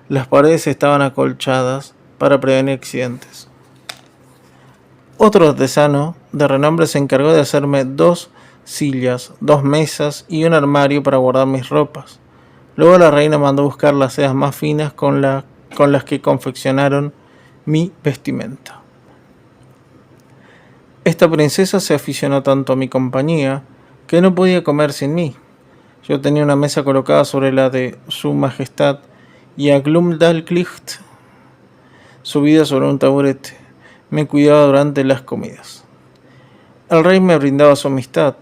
S1: Las paredes estaban acolchadas para prevenir accidentes. Otro artesano de renombre se encargó de hacerme 2 sillas, 2 mesas y un armario para guardar mis ropas. Luego la reina mandó buscar las sedas más finas con las que confeccionaron mi vestimenta. Esta princesa se aficionó tanto a mi compañía que no podía comer sin mí. Yo tenía una mesa colocada sobre la de su majestad y a Glumdalclitch, subida sobre un taburete, me cuidaba durante las comidas. El rey me brindaba su amistad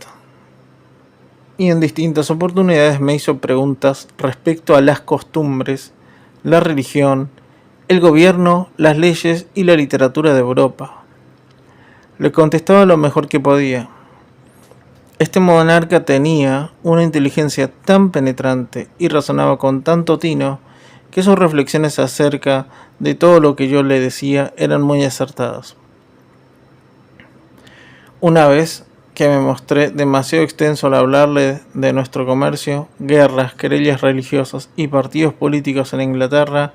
S1: y en distintas oportunidades me hizo preguntas respecto a las costumbres, la religión, el gobierno, las leyes y la literatura de Europa. Le contestaba lo mejor que podía. Este monarca tenía una inteligencia tan penetrante y razonaba con tanto tino que sus reflexiones acerca de todo lo que yo le decía eran muy acertadas. Una vez que me mostré demasiado extenso al hablarle de nuestro comercio, guerras, querellas religiosas y partidos políticos en Inglaterra,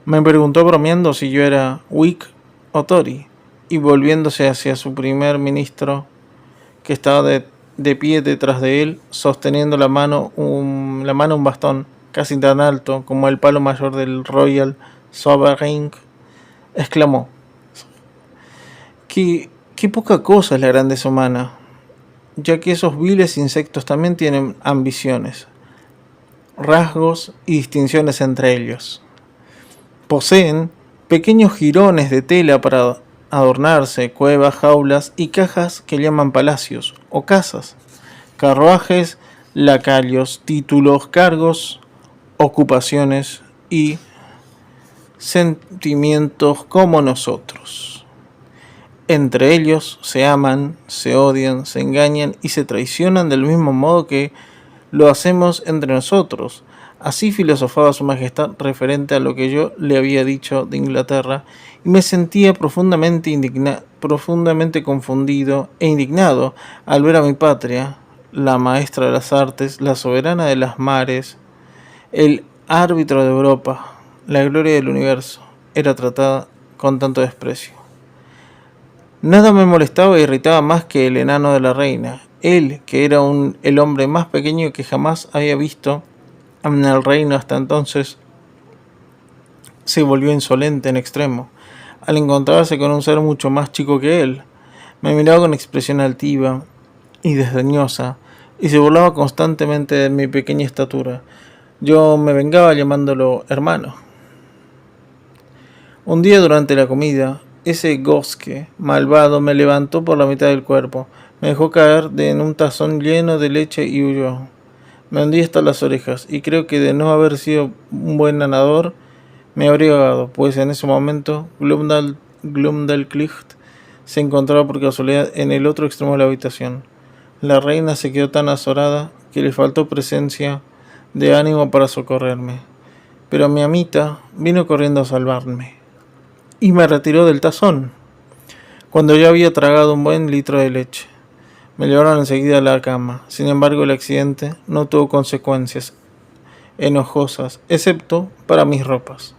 S1: me preguntó bromeando si yo era Whig o Tory, y volviéndose hacia su primer ministro, que estaba de pie detrás de él, sosteniendo la mano un bastón casi tan alto como el palo mayor del Royal Sovereign, exclamó: qué poca cosa es la grandeza humana, ya que esos viles insectos también tienen ambiciones, rasgos y distinciones entre ellos. Poseen pequeños jirones de tela para adornarse cuevas, jaulas y cajas que llaman palacios o casas, carruajes, lacayos, títulos, cargos, ocupaciones y sentimientos como nosotros. Entre ellos se aman, se odian, se engañan y se traicionan del mismo modo que lo hacemos entre nosotros. Así filosofaba su majestad referente a lo que yo le había dicho de Inglaterra, y me sentía profundamente confundido e indignado al ver a mi patria, la maestra de las artes, la soberana de las mares, el árbitro de Europa, la gloria del universo, era tratada con tanto desprecio. Nada me molestaba e irritaba más que el enano de la reina, él, que era el hombre más pequeño que jamás había visto en el reino hasta entonces, se volvió insolente en extremo al encontrarse con un ser mucho más chico que él. Me miraba con expresión altiva y desdeñosa y se burlaba constantemente de mi pequeña estatura. Yo me vengaba llamándolo hermano. Un día durante la comida, ese gosque malvado me levantó por la mitad del cuerpo, me dejó caer en un tazón lleno de leche y huyó. Me hundí hasta las orejas y creo que de no haber sido un buen nadador me habría ahogado, pues en ese momento Glumdalclitch se encontraba por casualidad en el otro extremo de la habitación. La reina se quedó tan azorada que le faltó presencia de ánimo para socorrerme, pero mi amita vino corriendo a salvarme y me retiró del tazón cuando yo había tragado un buen litro de leche. Me llevaron enseguida a la cama. Sin embargo, el accidente no tuvo consecuencias enojosas, excepto para mis ropas.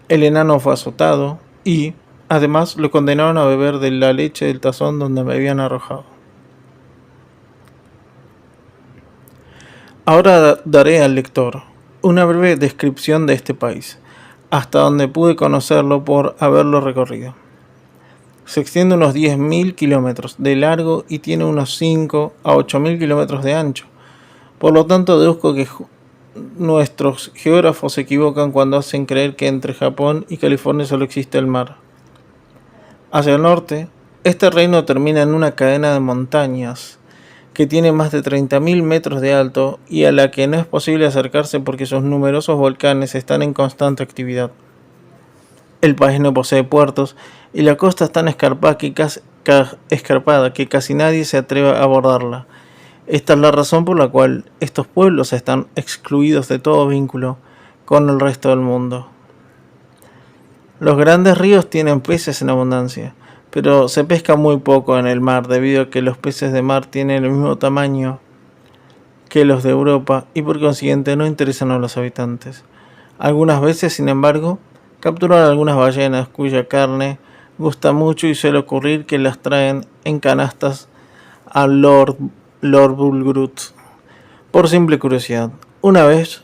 S1: El enano fue azotado y, además, lo condenaron a beber de la leche del tazón donde me habían arrojado. Ahora daré al lector una breve descripción de este país, hasta donde pude conocerlo por haberlo recorrido. Se extiende unos 10.000 kilómetros de largo y tiene unos 5 a 8.000 kilómetros de ancho. Por lo tanto, deduzco que nuestros geógrafos se equivocan cuando hacen creer que entre Japón y California solo existe el mar. Hacia el norte, este reino termina en una cadena de montañas que tiene más de 30.000 metros de alto y a la que no es posible acercarse porque sus numerosos volcanes están en constante actividad. El país no posee puertos y la costa es tan escarpada que casi nadie se atreve a abordarla. Esta es la razón por la cual estos pueblos están excluidos de todo vínculo con el resto del mundo. Los grandes ríos tienen peces en abundancia, pero se pesca muy poco en el mar debido a que los peces de mar tienen el mismo tamaño que los de Europa y por consiguiente no interesan a los habitantes. Algunas veces, sin embargo, capturan algunas ballenas cuya carne gusta mucho y suele ocurrir que las traen en canastas a Lord Bulgrut. Por simple curiosidad, una vez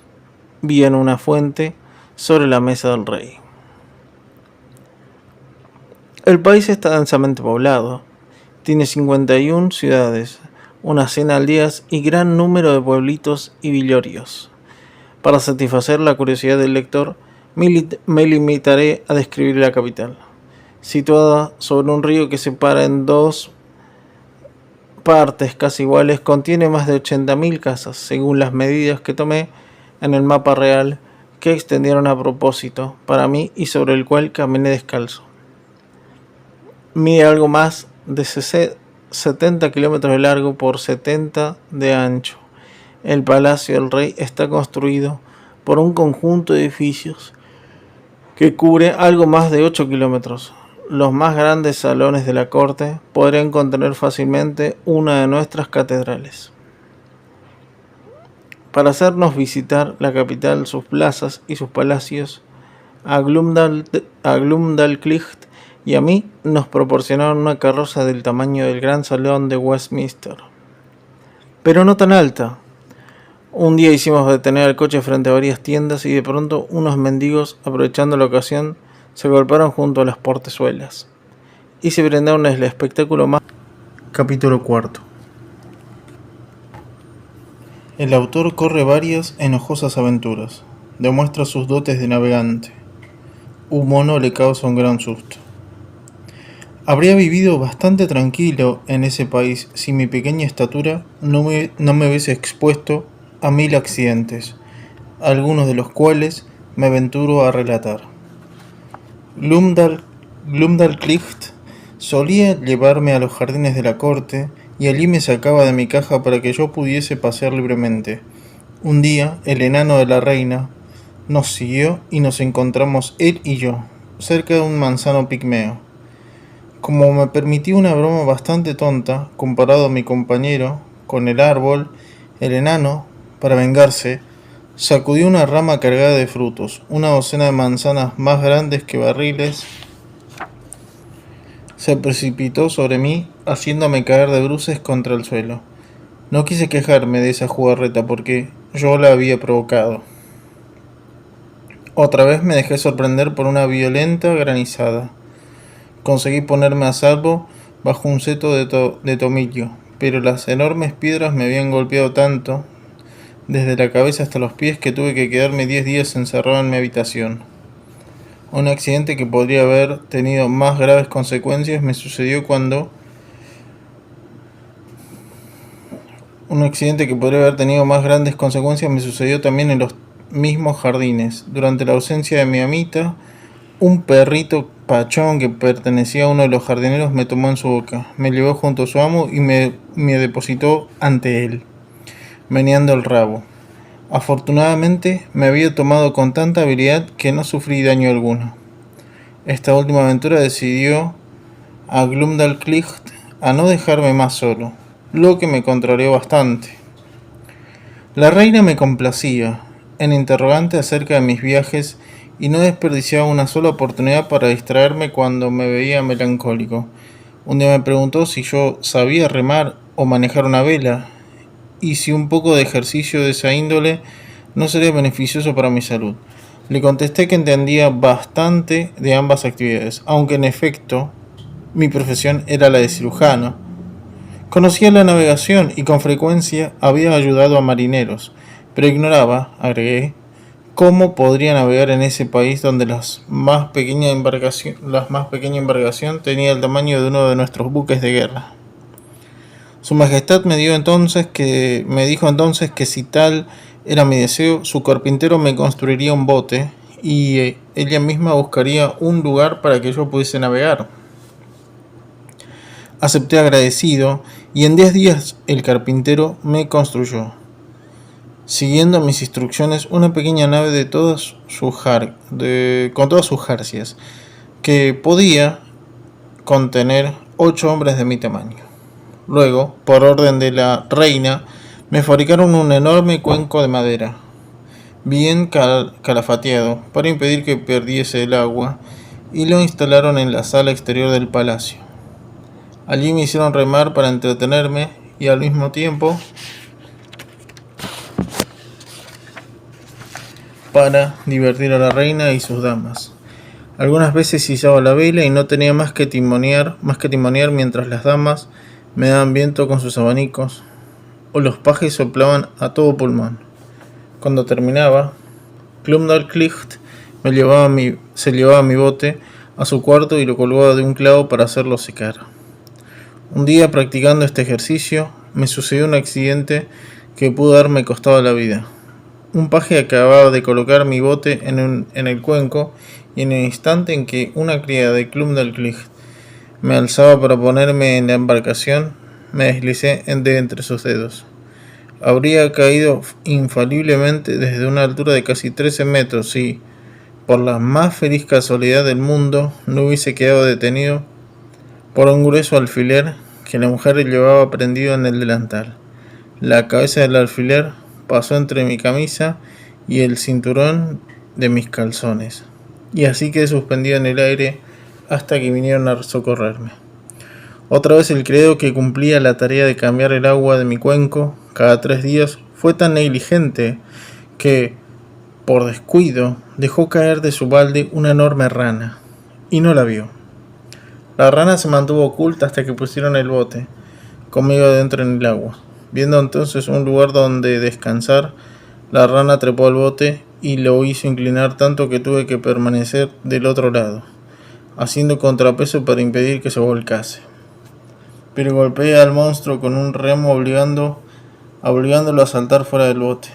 S1: vi en una fuente sobre la mesa del rey. El país está densamente poblado. Tiene 51 ciudades, unas 100 aldeas y gran número de pueblitos y villorios. Para satisfacer la curiosidad del lector, me limitaré a describir la capital, situada sobre un río que separa en dos partes casi iguales. Contiene más de 80.000 casas, según las medidas que tomé en el mapa real que extendieron a propósito para mí y sobre el cual caminé descalzo. Mide algo más de 70 kilómetros de largo por 70 de ancho. El palacio del rey está construido por un conjunto de edificios que cubre algo más de 8 kilómetros. Los más grandes salones de la corte podrían contener fácilmente una de nuestras catedrales. Para hacernos visitar la capital, sus plazas y sus palacios, a Glumdalclitch y a mí nos proporcionaron una carroza del tamaño del gran salón de Westminster, pero no tan alta. Un día hicimos detener el coche frente a varias tiendas y de pronto unos mendigos, aprovechando la ocasión, se golpearon junto a las portezuelas y se brindaron el espectáculo más. Capítulo 4. El autor corre varias enojosas aventuras, demuestra sus dotes de navegante. Un mono le causa un gran susto. Habría vivido bastante tranquilo en ese país si mi pequeña estatura no me hubiese expuesto a 1000 accidentes, algunos de los cuales me aventuro a relatar. Glumdal, Glumdalclitch solía llevarme a los jardines de la corte y allí me sacaba de mi caja para que yo pudiese pasear libremente. Un día, el enano de la reina nos siguió y nos encontramos él y yo, cerca de un manzano pigmeo. Como me permitía una broma bastante tonta, comparado a mi compañero con el árbol, el enano, para vengarse, sacudió una rama cargada de frutos, una docena de manzanas más grandes que barriles, se precipitó sobre mí, haciéndome caer de bruces contra el suelo. No quise quejarme de esa jugarreta porque yo la había provocado. Otra vez me dejé sorprender por una violenta granizada. Conseguí ponerme a salvo bajo un seto de tomillo, pero las enormes piedras me habían golpeado tanto, desde la cabeza hasta los pies, que tuve que quedarme 10 días encerrado en mi habitación. Un accidente que podría haber tenido más graves consecuencias me sucedió también en los mismos jardines. Durante la ausencia de mi amita, un perrito pachón que pertenecía a uno de los jardineros me tomó en su boca, me llevó junto a su amo y me depositó ante él, meneando el rabo. Afortunadamente me había tomado con tanta habilidad que no sufrí daño alguno. Esta última aventura decidió a Glumdalclitch a no dejarme más solo, lo que me contrarió bastante. La reina me complacía en interrogante acerca de mis viajes y no desperdiciaba una sola oportunidad para distraerme cuando me veía melancólico. Un día me preguntó si yo sabía remar o manejar una vela, y si un poco de ejercicio de esa índole no sería beneficioso para mi salud. Le contesté que entendía bastante de ambas actividades, aunque en efecto mi profesión era la de cirujano. Conocía la navegación y con frecuencia había ayudado a marineros, pero ignoraba, agregué, cómo podría navegar en ese país donde la más pequeña embarcación tenía el tamaño de uno de nuestros buques de guerra. Su Majestad me dijo entonces que si tal era mi deseo, su carpintero me construiría un bote y ella misma buscaría un lugar para que yo pudiese navegar. Acepté agradecido y en 10 días el carpintero me construyó, siguiendo mis instrucciones, una pequeña nave con todas sus jarcias, que podía contener 8 hombres de mi tamaño. Luego, por orden de la reina, me fabricaron un enorme cuenco de madera, bien calafateado, para impedir que perdiese el agua, y lo instalaron en la sala exterior del palacio. Allí me hicieron remar para entretenerme y al mismo tiempo para divertir a la reina y sus damas. Algunas veces izaba la vela y no tenía más que timonear mientras las damas me daban viento con sus abanicos, o los pajes soplaban a todo pulmón. Cuando terminaba, Glumdalclitch se llevaba mi bote a su cuarto y lo colgaba de un clavo para hacerlo secar. Un día, practicando este ejercicio, me sucedió un accidente que pudo haberme costado la vida. Un paje acababa de colocar mi bote en el cuenco, y en el instante en que una criada de Glumdalclitch me alzaba para ponerme en la embarcación, me deslicé de entre sus dedos. Habría caído infaliblemente desde una altura de casi 13 metros si, por la más feliz casualidad del mundo, no hubiese quedado detenido por un grueso alfiler que la mujer llevaba prendido en el delantal. La cabeza del alfiler pasó entre mi camisa y el cinturón de mis calzones, y así quedé suspendido en el aire hasta que vinieron a socorrerme. Otra vez el criado que cumplía la tarea de cambiar el agua de mi cuenco cada 3 días fue tan negligente que, por descuido, dejó caer de su balde una enorme rana, y no la vio. La rana se mantuvo oculta hasta que pusieron el bote conmigo adentro en el agua. Viendo entonces un lugar donde descansar, la rana trepó al bote y lo hizo inclinar tanto que tuve que permanecer del otro lado. haciendo contrapeso para impedir que se volcase. Pero golpeé al monstruo con un remo obligándolo a saltar fuera del bote.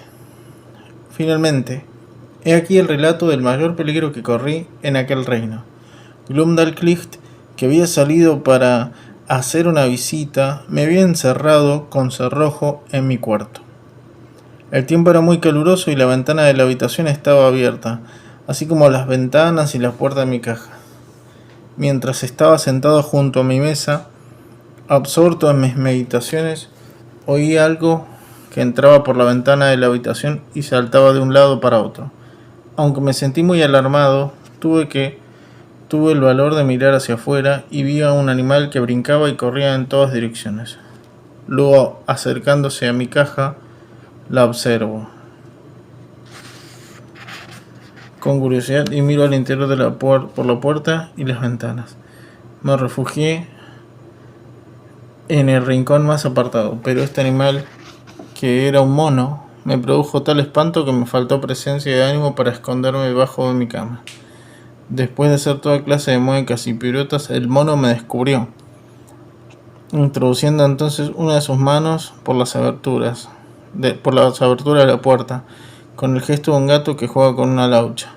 S1: Finalmente, he aquí el relato del mayor peligro que corrí en aquel reino. Glumdalclitch, que había salido para hacer una visita, me había encerrado con cerrojo en mi cuarto. El tiempo era muy caluroso y la ventana de la habitación estaba abierta, así como las ventanas y la puerta de mi caja. Mientras estaba sentado junto a mi mesa, absorto en mis meditaciones, oí algo que entraba por la ventana de la habitación y saltaba de un lado para otro. Aunque me sentí muy alarmado, tuve el valor de mirar hacia afuera y vi a un animal que brincaba y corría en todas direcciones. Luego, acercándose a mi caja, la observo con curiosidad y miro al interior de por la puerta y las ventanas. Me refugié en el rincón más apartado, pero este animal, que era un mono, me produjo tal espanto que me faltó presencia de ánimo para esconderme debajo de mi cama. Después de hacer toda clase de muecas y piruetas, el mono me descubrió, introduciendo entonces una de sus manos por las aberturas de la puerta, con el gesto de un gato que juega con una laucha.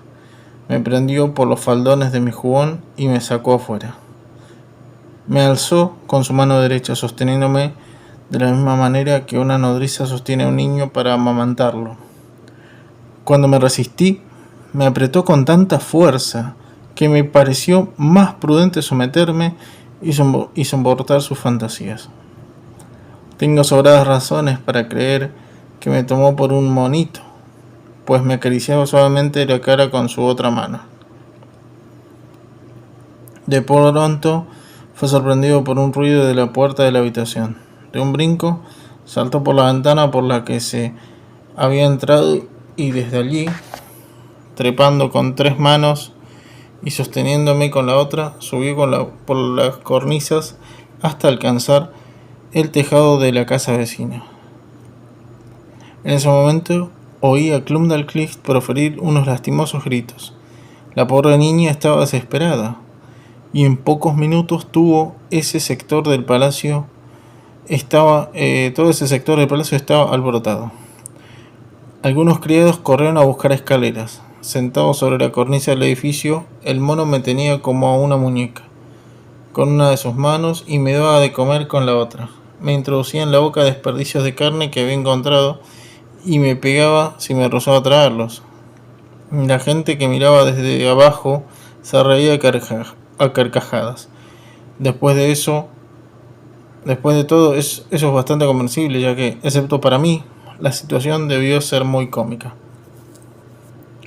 S1: Me prendió por los faldones de mi jubón y me sacó afuera. Me alzó con su mano derecha, sosteniéndome de la misma manera que una nodriza sostiene a un niño para amamantarlo. Cuando me resistí, me apretó con tanta fuerza que me pareció más prudente someterme y soportar sus fantasías. Tengo sobradas razones para creer que me tomó por un monito, pues me acariciaba suavemente la cara con su otra mano. De pronto fue sorprendido por un ruido de la puerta de la habitación. De un brinco, saltó por la ventana por la que se había entrado y desde allí, trepando con 3 manos y sosteniéndome con la otra, subió por las cornisas hasta alcanzar el tejado de la casa vecina. En ese momento oí a Glumdalclitch proferir unos lastimosos gritos. La pobre niña estaba desesperada, y en pocos minutos todo ese sector del palacio estaba alborotado. Algunos criados corrieron a buscar escaleras. Sentado sobre la cornisa del edificio, el mono me tenía como a una muñeca, con una de sus manos, y me daba de comer con la otra. Me introducía en la boca desperdicios de carne que había encontrado y me pegaba si me rozaba traerlos. La gente que miraba desde abajo se reía a carcajadas. Después de todo, eso es bastante comprensible, ya que, excepto para mí, la situación debió ser muy cómica.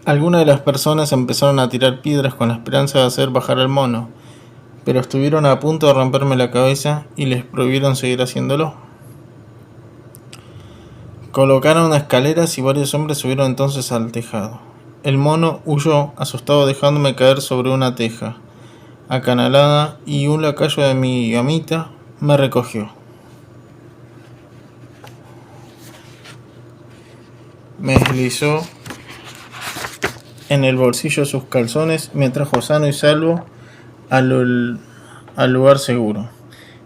S1: Algunas de las personas empezaron a tirar piedras con la esperanza de hacer bajar al mono, pero estuvieron a punto de romperme la cabeza y les prohibieron seguir haciéndolo. Colocaron escaleras y varios hombres subieron entonces al tejado. El mono huyó, asustado, dejándome caer sobre una teja acanalada, y un lacayo de mi amita me recogió. Me deslizó en el bolsillo de sus calzones, me trajo sano y salvo al lugar seguro.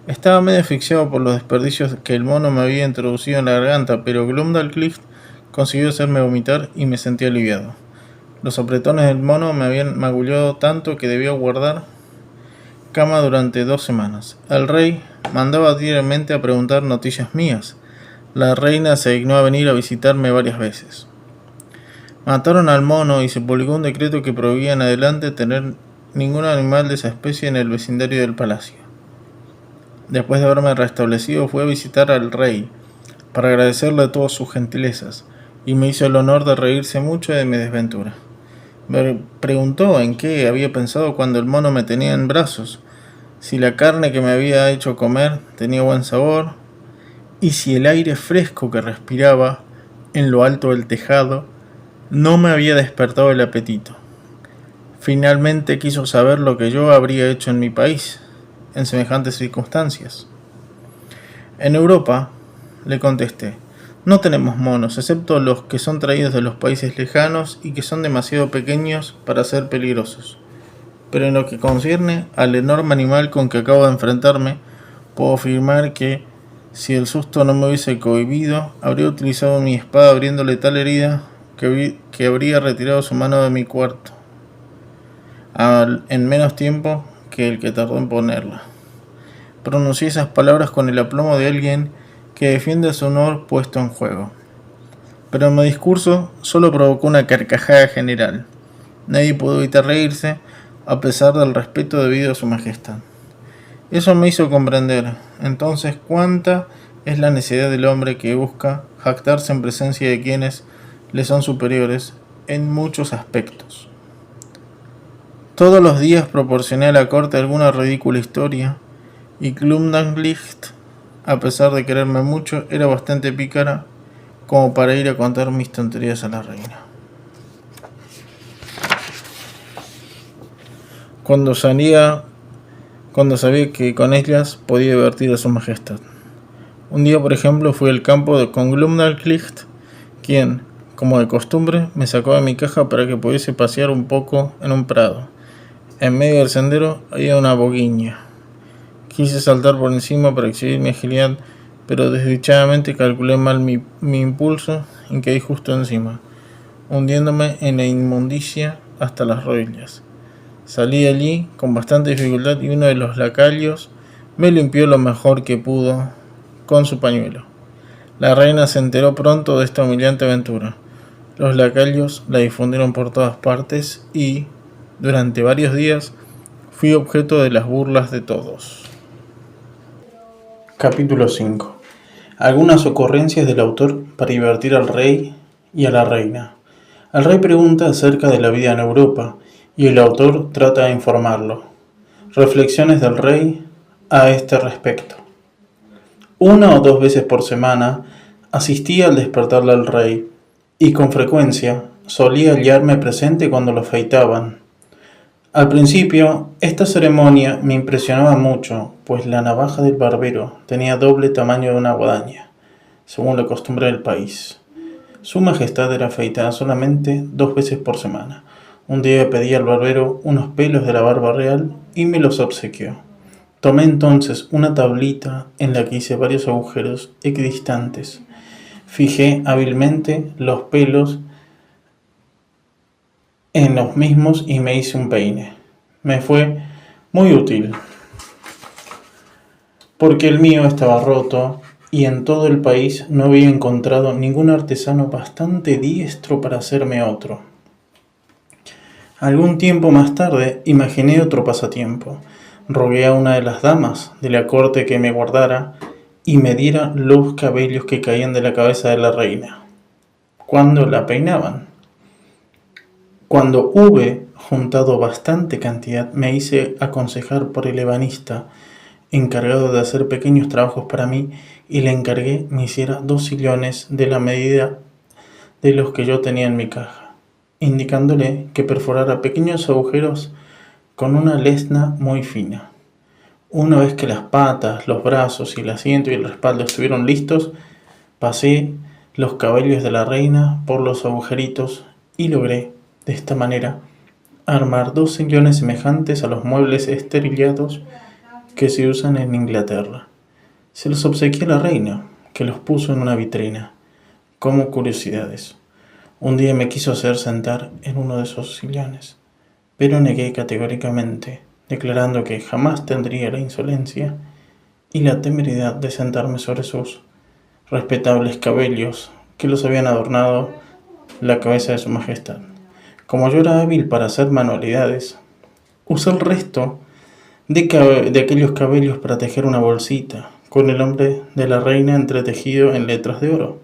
S1: Estaba medio asfixiado por los desperdicios que el mono me había introducido en la garganta, pero Glumdalclitch consiguió hacerme vomitar y me sentí aliviado. Los apretones del mono me habían magullado tanto que debía guardar cama durante 2 semanas. El rey mandaba diariamente a preguntar noticias mías. La reina se dignó a venir a visitarme varias veces. Mataron al mono y se publicó un decreto que prohibía en adelante tener ningún animal de esa especie en el vecindario del palacio. Después de haberme restablecido, fui a visitar al rey para agradecerle todas sus gentilezas, y me hizo el honor de reírse mucho de mi desventura. Me preguntó en qué había pensado cuando el mono me tenía en brazos, si la carne que me había hecho comer tenía buen sabor, y si el aire fresco que respiraba en lo alto del tejado no me había despertado el apetito. Finalmente quiso saber lo que yo habría hecho en mi país en semejantes circunstancias. En Europa, le contesté, no tenemos monos, excepto los que son traídos de los países lejanos y que son demasiado pequeños para ser peligrosos. pero en lo que concierne al enorme animal con que acabo de enfrentarme, puedo afirmar que, si el susto no me hubiese cohibido, habría utilizado mi espada abriéndole tal herida que habría retirado su mano de mi cuarto en menos tiempo que el que tardó en ponerla. Pronuncié esas palabras con el aplomo de alguien que defiende su honor puesto en juego. Pero mi discurso solo provocó una carcajada general. Nadie pudo evitar reírse, a pesar del respeto debido a su majestad. Eso me hizo comprender, entonces, cuánta es la necedad del hombre que busca jactarse en presencia de quienes le son superiores en muchos aspectos. Todos los días proporcioné a la corte alguna ridícula historia, y Glumdalclitch, a pesar de quererme mucho, era bastante pícara como para ir a contar mis tonterías a la reina. Cuando sabía que con ellas podía divertir a su majestad. Un día, por ejemplo, fui al campo con Glumdalclitch, quien, como de costumbre, me sacó de mi caja para que pudiese pasear un poco en un prado. En medio del sendero había una boguiña. Quise saltar por encima para exhibir mi agilidad, pero desdichadamente calculé mal mi impulso y caí justo encima, hundiéndome en la inmundicia hasta las rodillas. Salí de allí con bastante dificultad y uno de los lacayos me limpió lo mejor que pudo con su pañuelo. La reina se enteró pronto de esta humillante aventura. Los lacayos la difundieron por todas partes y, durante varios días, fui objeto de las burlas de todos. Capítulo 5. Algunas ocurrencias del autor para divertir al rey y a la reina. El rey pregunta acerca de la vida en Europa y el autor trata de informarlo. Reflexiones del rey a este respecto. 1 o 2 veces por semana asistía al despertar del rey y con frecuencia solía hallarme presente cuando lo afeitaban. Al principio, esta ceremonia me impresionaba mucho, pues la navaja del barbero tenía doble tamaño de una guadaña, según la costumbre del país. Su majestad era afeitada solamente 2 veces por semana. Un día pedí al barbero unos pelos de la barba real y me los obsequió. Tomé entonces una tablita en la que hice varios agujeros equidistantes. Fijé hábilmente los pelos en los mismos y me hice un peine. Me fue muy útil, porque el mío estaba roto y en todo el país no había encontrado ningún artesano bastante diestro para hacerme otro. Algún tiempo más tarde imaginé otro pasatiempo. Rogué a una de las damas de la corte que me guardara y me diera los cabellos que caían de la cabeza de la reina cuando la peinaban. Cuando hube juntado bastante cantidad, me hice aconsejar por el ebanista encargado de hacer pequeños trabajos para mí y le encargué me hiciera 2 sillones de la medida de los que yo tenía en mi caja, indicándole que perforara pequeños agujeros con una lesna muy fina. Una vez que las patas, los brazos y el asiento y el respaldo estuvieron listos, pasé los cabellos de la reina por los agujeritos y logré, de esta manera, armar 2 sillones semejantes a los muebles esterillados que se usan en Inglaterra. Se los obsequié a la reina, que los puso en una vitrina, como curiosidades. Un día me quiso hacer sentar en uno de esos sillones, pero negué categóricamente, declarando que jamás tendría la insolencia y la temeridad de sentarme sobre sus respetables cabellos que los habían adornado la cabeza de su majestad. Como yo era hábil para hacer manualidades, usé el resto de aquellos cabellos para tejer una bolsita con el nombre de la reina entretejido en letras de oro.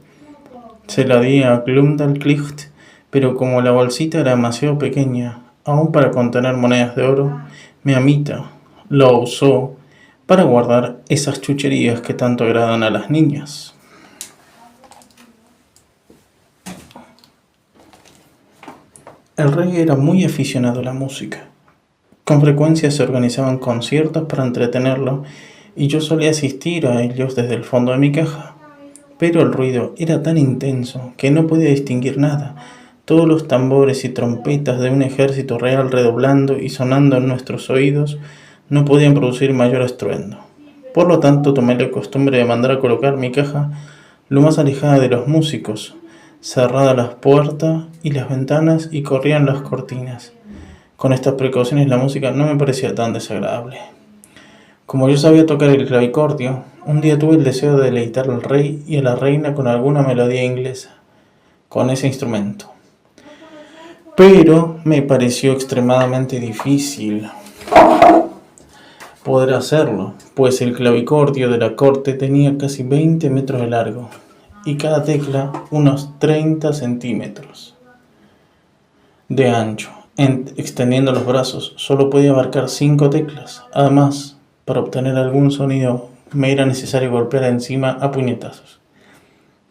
S1: Se la di a Glumdalclitch, pero como la bolsita era demasiado pequeña, aún para contener monedas de oro, mi amita lo usó para guardar esas chucherías que tanto agradan a las niñas. El rey era muy aficionado a la música. Con frecuencia se organizaban conciertos para entretenerlo y yo solía asistir a ellos desde el fondo de mi caja. Pero el ruido era tan intenso que no podía distinguir nada. todos los tambores y trompetas de un ejército real redoblando y sonando en nuestros oídos no podían producir mayor estruendo. Por lo tanto, tomé la costumbre de mandar a colocar mi caja lo más alejada de los músicos, cerradas las puertas y las ventanas y corrían las cortinas. Con estas precauciones la música no me parecía tan desagradable. Como yo sabía tocar el clavicordio, un día tuve el deseo de deleitar al rey y a la reina con alguna melodía inglesa, con ese instrumento. Pero me pareció extremadamente difícil poder hacerlo, pues el clavicordio de la corte tenía casi 20 metros de largo y cada tecla unos 30 centímetros de ancho. Extendiendo los brazos, solo podía abarcar 5 teclas. Además, para obtener algún sonido, me era necesario golpear encima a puñetazos.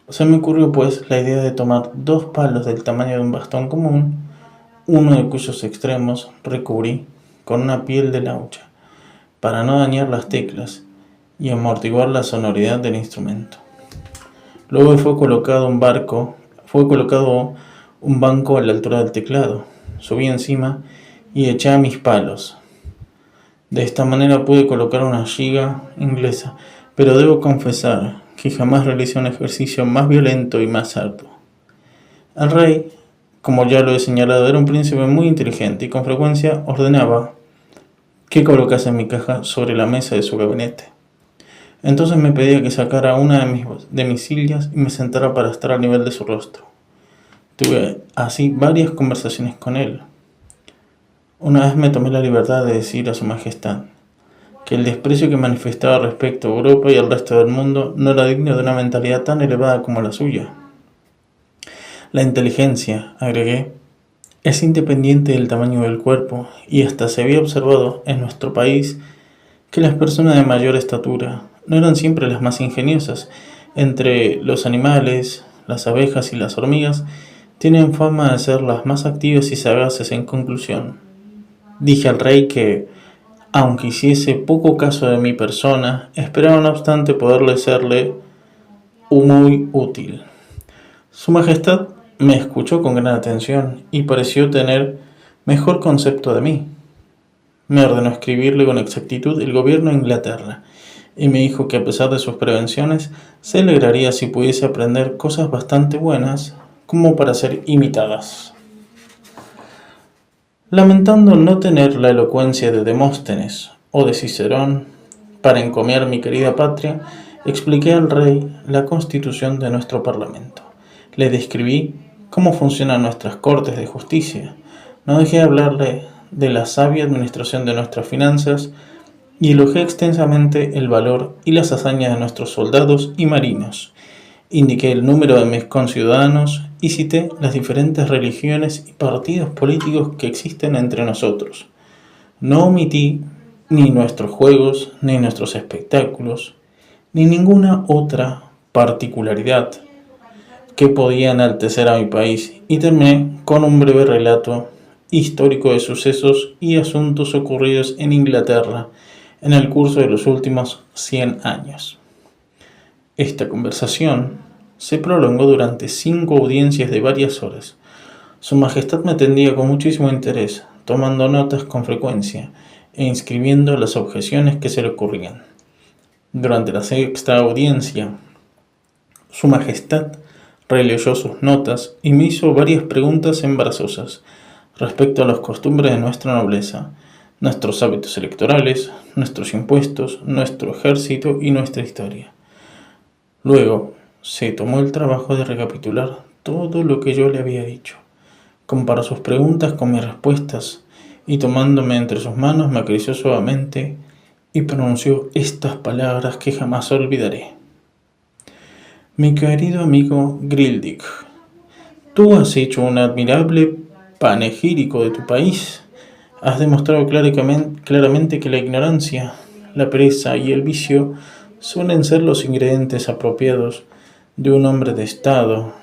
S1: Se me ocurrió pues la idea de tomar 2 palos del tamaño de un bastón común, uno de cuyos extremos recubrí con una piel de laucha, para no dañar las teclas y amortiguar la sonoridad del instrumento. Luego fue colocado un banco a la altura del teclado. Subí encima y eché a mis palos. De esta manera pude colocar una giga inglesa, pero debo confesar que jamás realicé un ejercicio más violento y más arduo. El rey, como ya lo he señalado, era un príncipe muy inteligente y con frecuencia ordenaba que colocase mi caja sobre la mesa de su gabinete. Entonces me pedía que sacara una de mis sillas y me sentara para estar al nivel de su rostro. Tuve así varias conversaciones con él. Una vez me tomé la libertad de decir a su majestad que el desprecio que manifestaba respecto a Europa y al resto del mundo no era digno de una mentalidad tan elevada como la suya. La inteligencia, agregué, es independiente del tamaño del cuerpo y hasta se había observado en nuestro país que las personas de mayor estatura no eran siempre las más ingeniosas. Entre los animales, las abejas y las hormigas tienen fama de ser las más activas y sagaces. En conclusión, dije al rey que, aunque hiciese poco caso de mi persona, esperaba no obstante poderle serle muy útil. Su Majestad me escuchó con gran atención y pareció tener mejor concepto de mí. Me ordenó escribirle con exactitud el gobierno de Inglaterra y me dijo que a pesar de sus prevenciones se alegraría si pudiese aprender cosas bastante buenas como para ser imitadas. Lamentando no tener la elocuencia de Demóstenes o de Cicerón para encomiar mi querida patria, expliqué al rey la constitución de nuestro parlamento. Le describí cómo funcionan nuestras cortes de justicia. No dejé de hablarle de la sabia administración de nuestras finanzas y elogié extensamente el valor y las hazañas de nuestros soldados y marinos. Indiqué el número de mis conciudadanos y cité las diferentes religiones y partidos políticos que existen entre nosotros. No omití ni nuestros juegos, ni nuestros espectáculos, ni ninguna otra particularidad que podía enaltecer a mi país, y terminé con un breve relato histórico de sucesos y asuntos ocurridos en Inglaterra en el curso de los últimos 100 años. Esta conversación se prolongó durante 5 audiencias de varias horas. Su Majestad me atendía con muchísimo interés, tomando notas con frecuencia e inscribiendo las objeciones que se le ocurrían. Durante la 6ª audiencia, Su Majestad releyó sus notas y me hizo varias preguntas embarazosas respecto a las costumbres de nuestra nobleza, nuestros hábitos electorales, nuestros impuestos, nuestro ejército y nuestra historia. Luego se tomó el trabajo de recapitular todo lo que yo le había dicho. Comparó sus preguntas con mis respuestas y tomándome entre sus manos me acarició suavemente y pronunció estas palabras que jamás olvidaré. Mi querido amigo Grildig, tú has hecho un admirable panegírico de tu país. Has demostrado claramente que la ignorancia, la pereza y el vicio suelen ser los ingredientes apropiados de un hombre de Estado,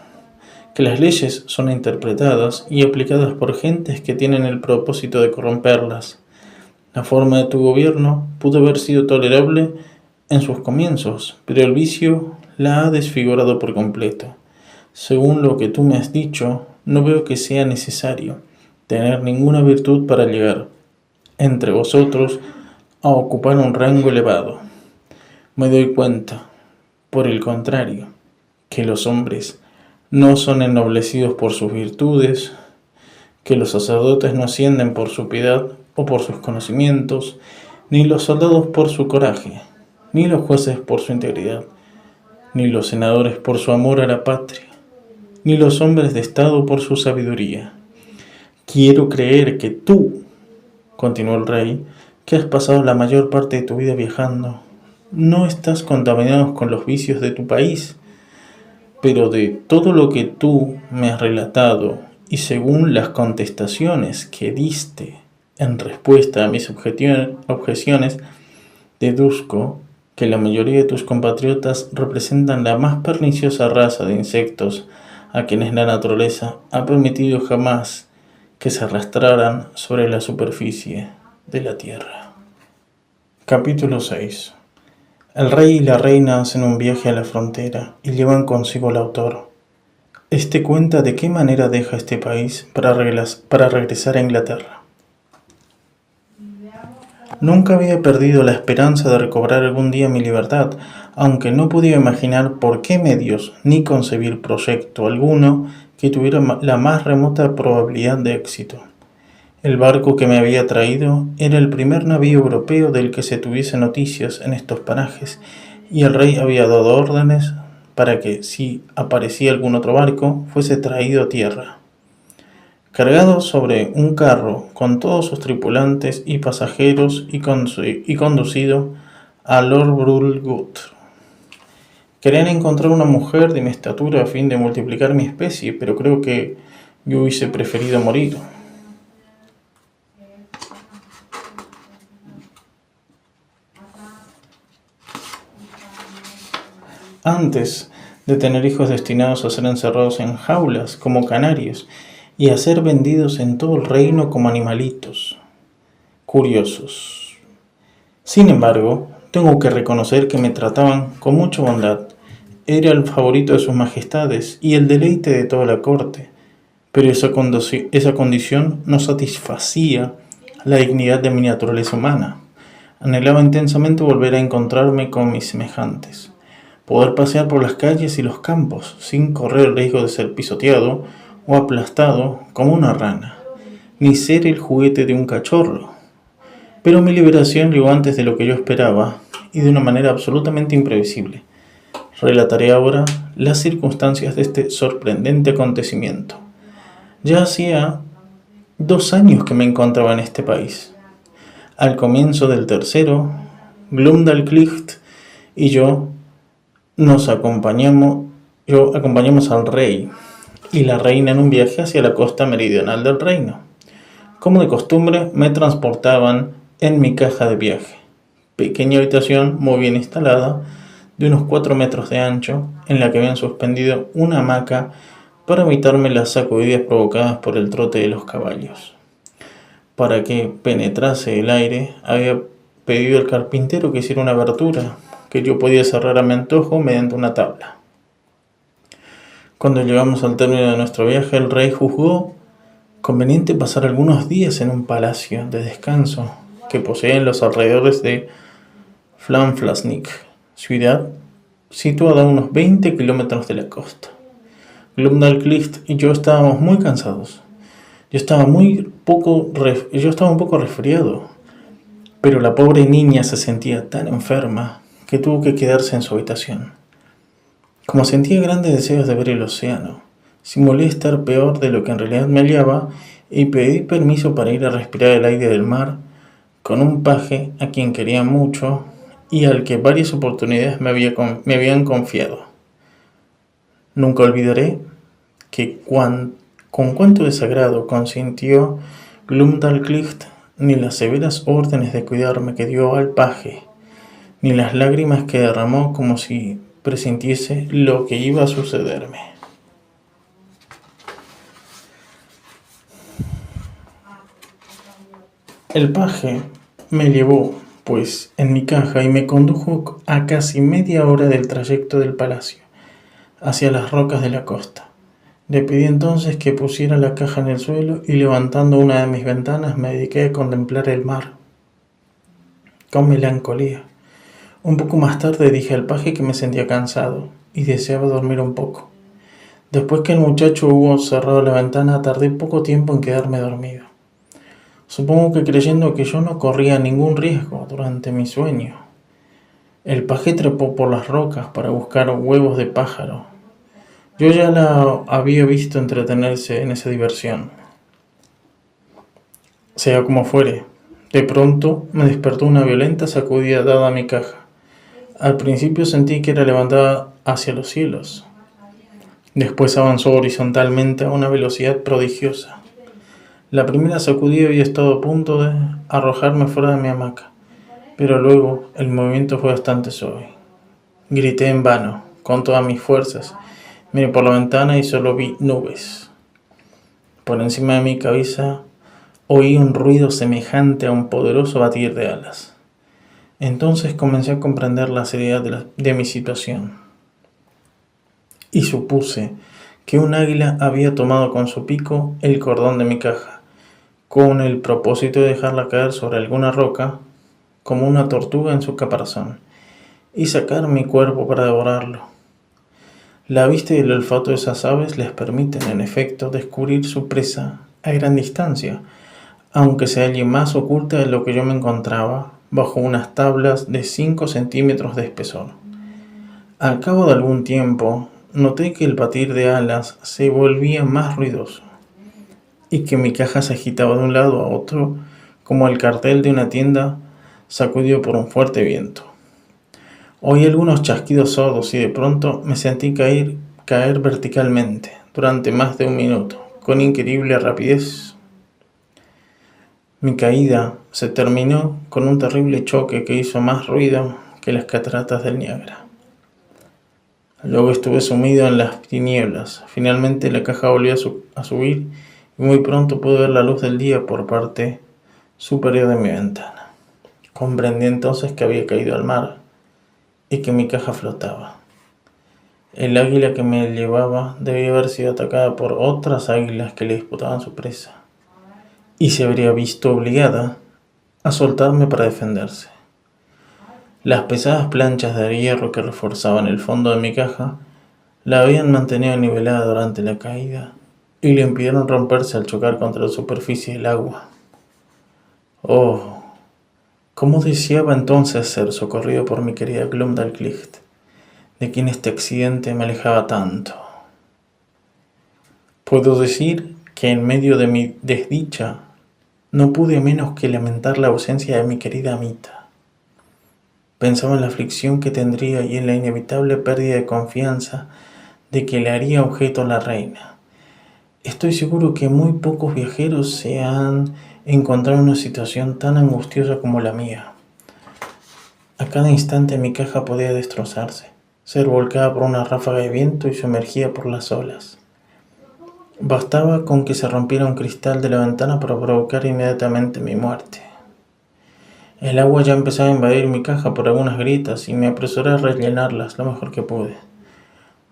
S1: que las leyes son interpretadas y aplicadas por gentes que tienen el propósito de corromperlas. La forma de tu gobierno pudo haber sido tolerable en sus comienzos, pero el vicio la ha desfigurado por completo. Según lo que tú me has dicho, no veo que sea necesario tener ninguna virtud para llegar entre vosotros a ocupar un rango elevado. Me doy cuenta, por el contrario, que los hombres no son ennoblecidos por sus virtudes, que los sacerdotes no ascienden por su piedad o por sus conocimientos, ni los soldados por su coraje, ni los jueces por su integridad, ni los senadores por su amor a la patria, ni los hombres de Estado por su sabiduría. Quiero creer que tú, continuó el rey, que has pasado la mayor parte de tu vida viajando, no estás contaminado con los vicios de tu país, pero de todo lo que tú me has relatado y según las contestaciones que diste en respuesta a mis objeciones, deduzco que la mayoría de tus compatriotas representan la más perniciosa raza de insectos a quienes la naturaleza ha permitido jamás que se arrastraran sobre la superficie de la tierra. Capítulo 6. El rey y la reina hacen un viaje a la frontera y llevan consigo al autor. Este cuenta de qué manera deja este país para regresar a Inglaterra. Nunca había perdido la esperanza de recobrar algún día mi libertad, aunque no podía imaginar por qué medios ni concebir proyecto alguno que tuviera la más remota probabilidad de éxito. El barco que me había traído era el primer navío europeo del que se tuviese noticias en estos parajes, y el rey había dado órdenes para que, si aparecía algún otro barco, fuese traído a tierra, cargado sobre un carro con todos sus tripulantes y pasajeros y conducido a Lord Brulgut. Querían encontrar una mujer de mi estatura a fin de multiplicar mi especie, pero creo que yo hubiese preferido morir. Antes de tener hijos destinados a ser encerrados en jaulas como canarios y a ser vendidos en todo el reino como animalitos curiosos. Sin embargo, tengo que reconocer que me trataban con mucha bondad. Era el favorito de sus majestades y el deleite de toda la corte, pero esa condición no satisfacía la dignidad de mi naturaleza humana. Anhelaba intensamente volver a encontrarme con mis semejantes, poder pasear por las calles y los campos sin correr el riesgo de ser pisoteado o aplastado como una rana, ni ser el juguete de un cachorro. Pero mi liberación llegó antes de lo que yo esperaba y de una manera absolutamente imprevisible. Relataré ahora las circunstancias de este sorprendente acontecimiento. Ya hacía 2 años que me encontraba en este país. Al comienzo del tercero, Glumdalclitch y yo acompañamos al rey y la reina en un viaje hacia la costa meridional del reino. Como de costumbre, me transportaban en mi caja de viaje, pequeña habitación muy bien instalada, de unos 4 metros de ancho, en la que habían suspendido una hamaca para evitarme las sacudidas provocadas por el trote de los caballos. Para que penetrase el aire, había pedido al carpintero que hiciera una abertura que yo podía cerrar a mi antojo mediante una tabla. Cuando llegamos al término de nuestro viaje, el rey juzgó conveniente pasar algunos días en un palacio de descanso que posee en los alrededores de Flanflasnick, ciudad situada a unos 20 kilómetros de la costa. Glumdalclitch y yo estábamos muy cansados. Yo estaba un poco resfriado, pero la pobre niña se sentía tan enferma que tuvo que quedarse en su habitación. Como sentía grandes deseos de ver el océano, simulé estar peor de lo que en realidad me hallaba y pedí permiso para ir a respirar el aire del mar con un paje a quien quería mucho y al que varias oportunidades me habían confiado. Nunca olvidaré que con cuánto desagrado consintió Glumdalclitch, ni las severas órdenes de cuidarme que dio al paje, ni las lágrimas que derramó como si presintiese lo que iba a sucederme. El paje me llevó, pues, en mi caja y me condujo a casi media hora del trayecto del palacio hacia las rocas de la costa. Le pedí entonces que pusiera la caja en el suelo y levantando una de mis ventanas me dediqué a contemplar el mar con melancolía. Un poco más tarde dije al paje que me sentía cansado y deseaba dormir un poco. Después que el muchacho hubo cerrado la ventana, tardé poco tiempo en quedarme dormido. Supongo que creyendo que yo no corría ningún riesgo durante mi sueño. El paje trepó por las rocas para buscar huevos de pájaro. Yo ya la había visto entretenerse en esa diversión. Sea como fuere, de pronto me despertó una violenta sacudida dada a mi caja. Al principio sentí que era levantada hacia los cielos. Después avanzó horizontalmente a una velocidad prodigiosa. La primera sacudida había estado a punto de arrojarme fuera de mi hamaca, pero luego el movimiento fue bastante suave. Grité en vano, con todas mis fuerzas. Miré por la ventana y solo vi nubes. Por encima de mi cabeza oí un ruido semejante a un poderoso batir de alas. Entonces comencé a comprender la seriedad de mi situación y supuse que un águila había tomado con su pico el cordón de mi caja, con el propósito de dejarla caer sobre alguna roca como una tortuga en su caparazón y sacar mi cuerpo para devorarlo. La vista y el olfato de esas aves les permiten, en efecto, descubrir su presa a gran distancia, aunque se halle más oculta de lo que yo me encontraba, bajo unas tablas de 5 centímetros de espesor. Al cabo de algún tiempo, noté que el batir de alas se volvía más ruidoso y que mi caja se agitaba de un lado a otro como el cartel de una tienda sacudido por un fuerte viento. Oí algunos chasquidos sordos y de pronto me sentí caer verticalmente durante más de un minuto, con increíble rapidez. Mi caída se terminó con un terrible choque que hizo más ruido que las cataratas del Niágara. Luego estuve sumido en las tinieblas. Finalmente la caja volvió a subir y muy pronto pude ver la luz del día por parte superior de mi ventana. Comprendí entonces que había caído al mar y que mi caja flotaba. El águila que me llevaba debía haber sido atacada por otras águilas que le disputaban su presa, y se habría visto obligada a soltarme para defenderse. Las pesadas planchas de hierro que reforzaban el fondo de mi caja la habían mantenido nivelada durante la caída y le impidieron romperse al chocar contra la superficie del agua. Oh, cómo deseaba entonces ser socorrido por mi querida Glumdalclitch, de quien este accidente me alejaba tanto. Puedo decir que en medio de mi desdicha no pude menos que lamentar la ausencia de mi querida Amita. Pensaba en la aflicción que tendría y en la inevitable pérdida de confianza de que le haría objeto a la reina. Estoy seguro que muy pocos viajeros se han encontrado en una situación tan angustiosa como la mía. A cada instante mi caja podía destrozarse, ser volcada por una ráfaga de viento y sumergida por las olas. Bastaba con que se rompiera un cristal de la ventana para provocar inmediatamente mi muerte. El agua ya empezaba a invadir mi caja por algunas grietas y me apresuré a rellenarlas lo mejor que pude.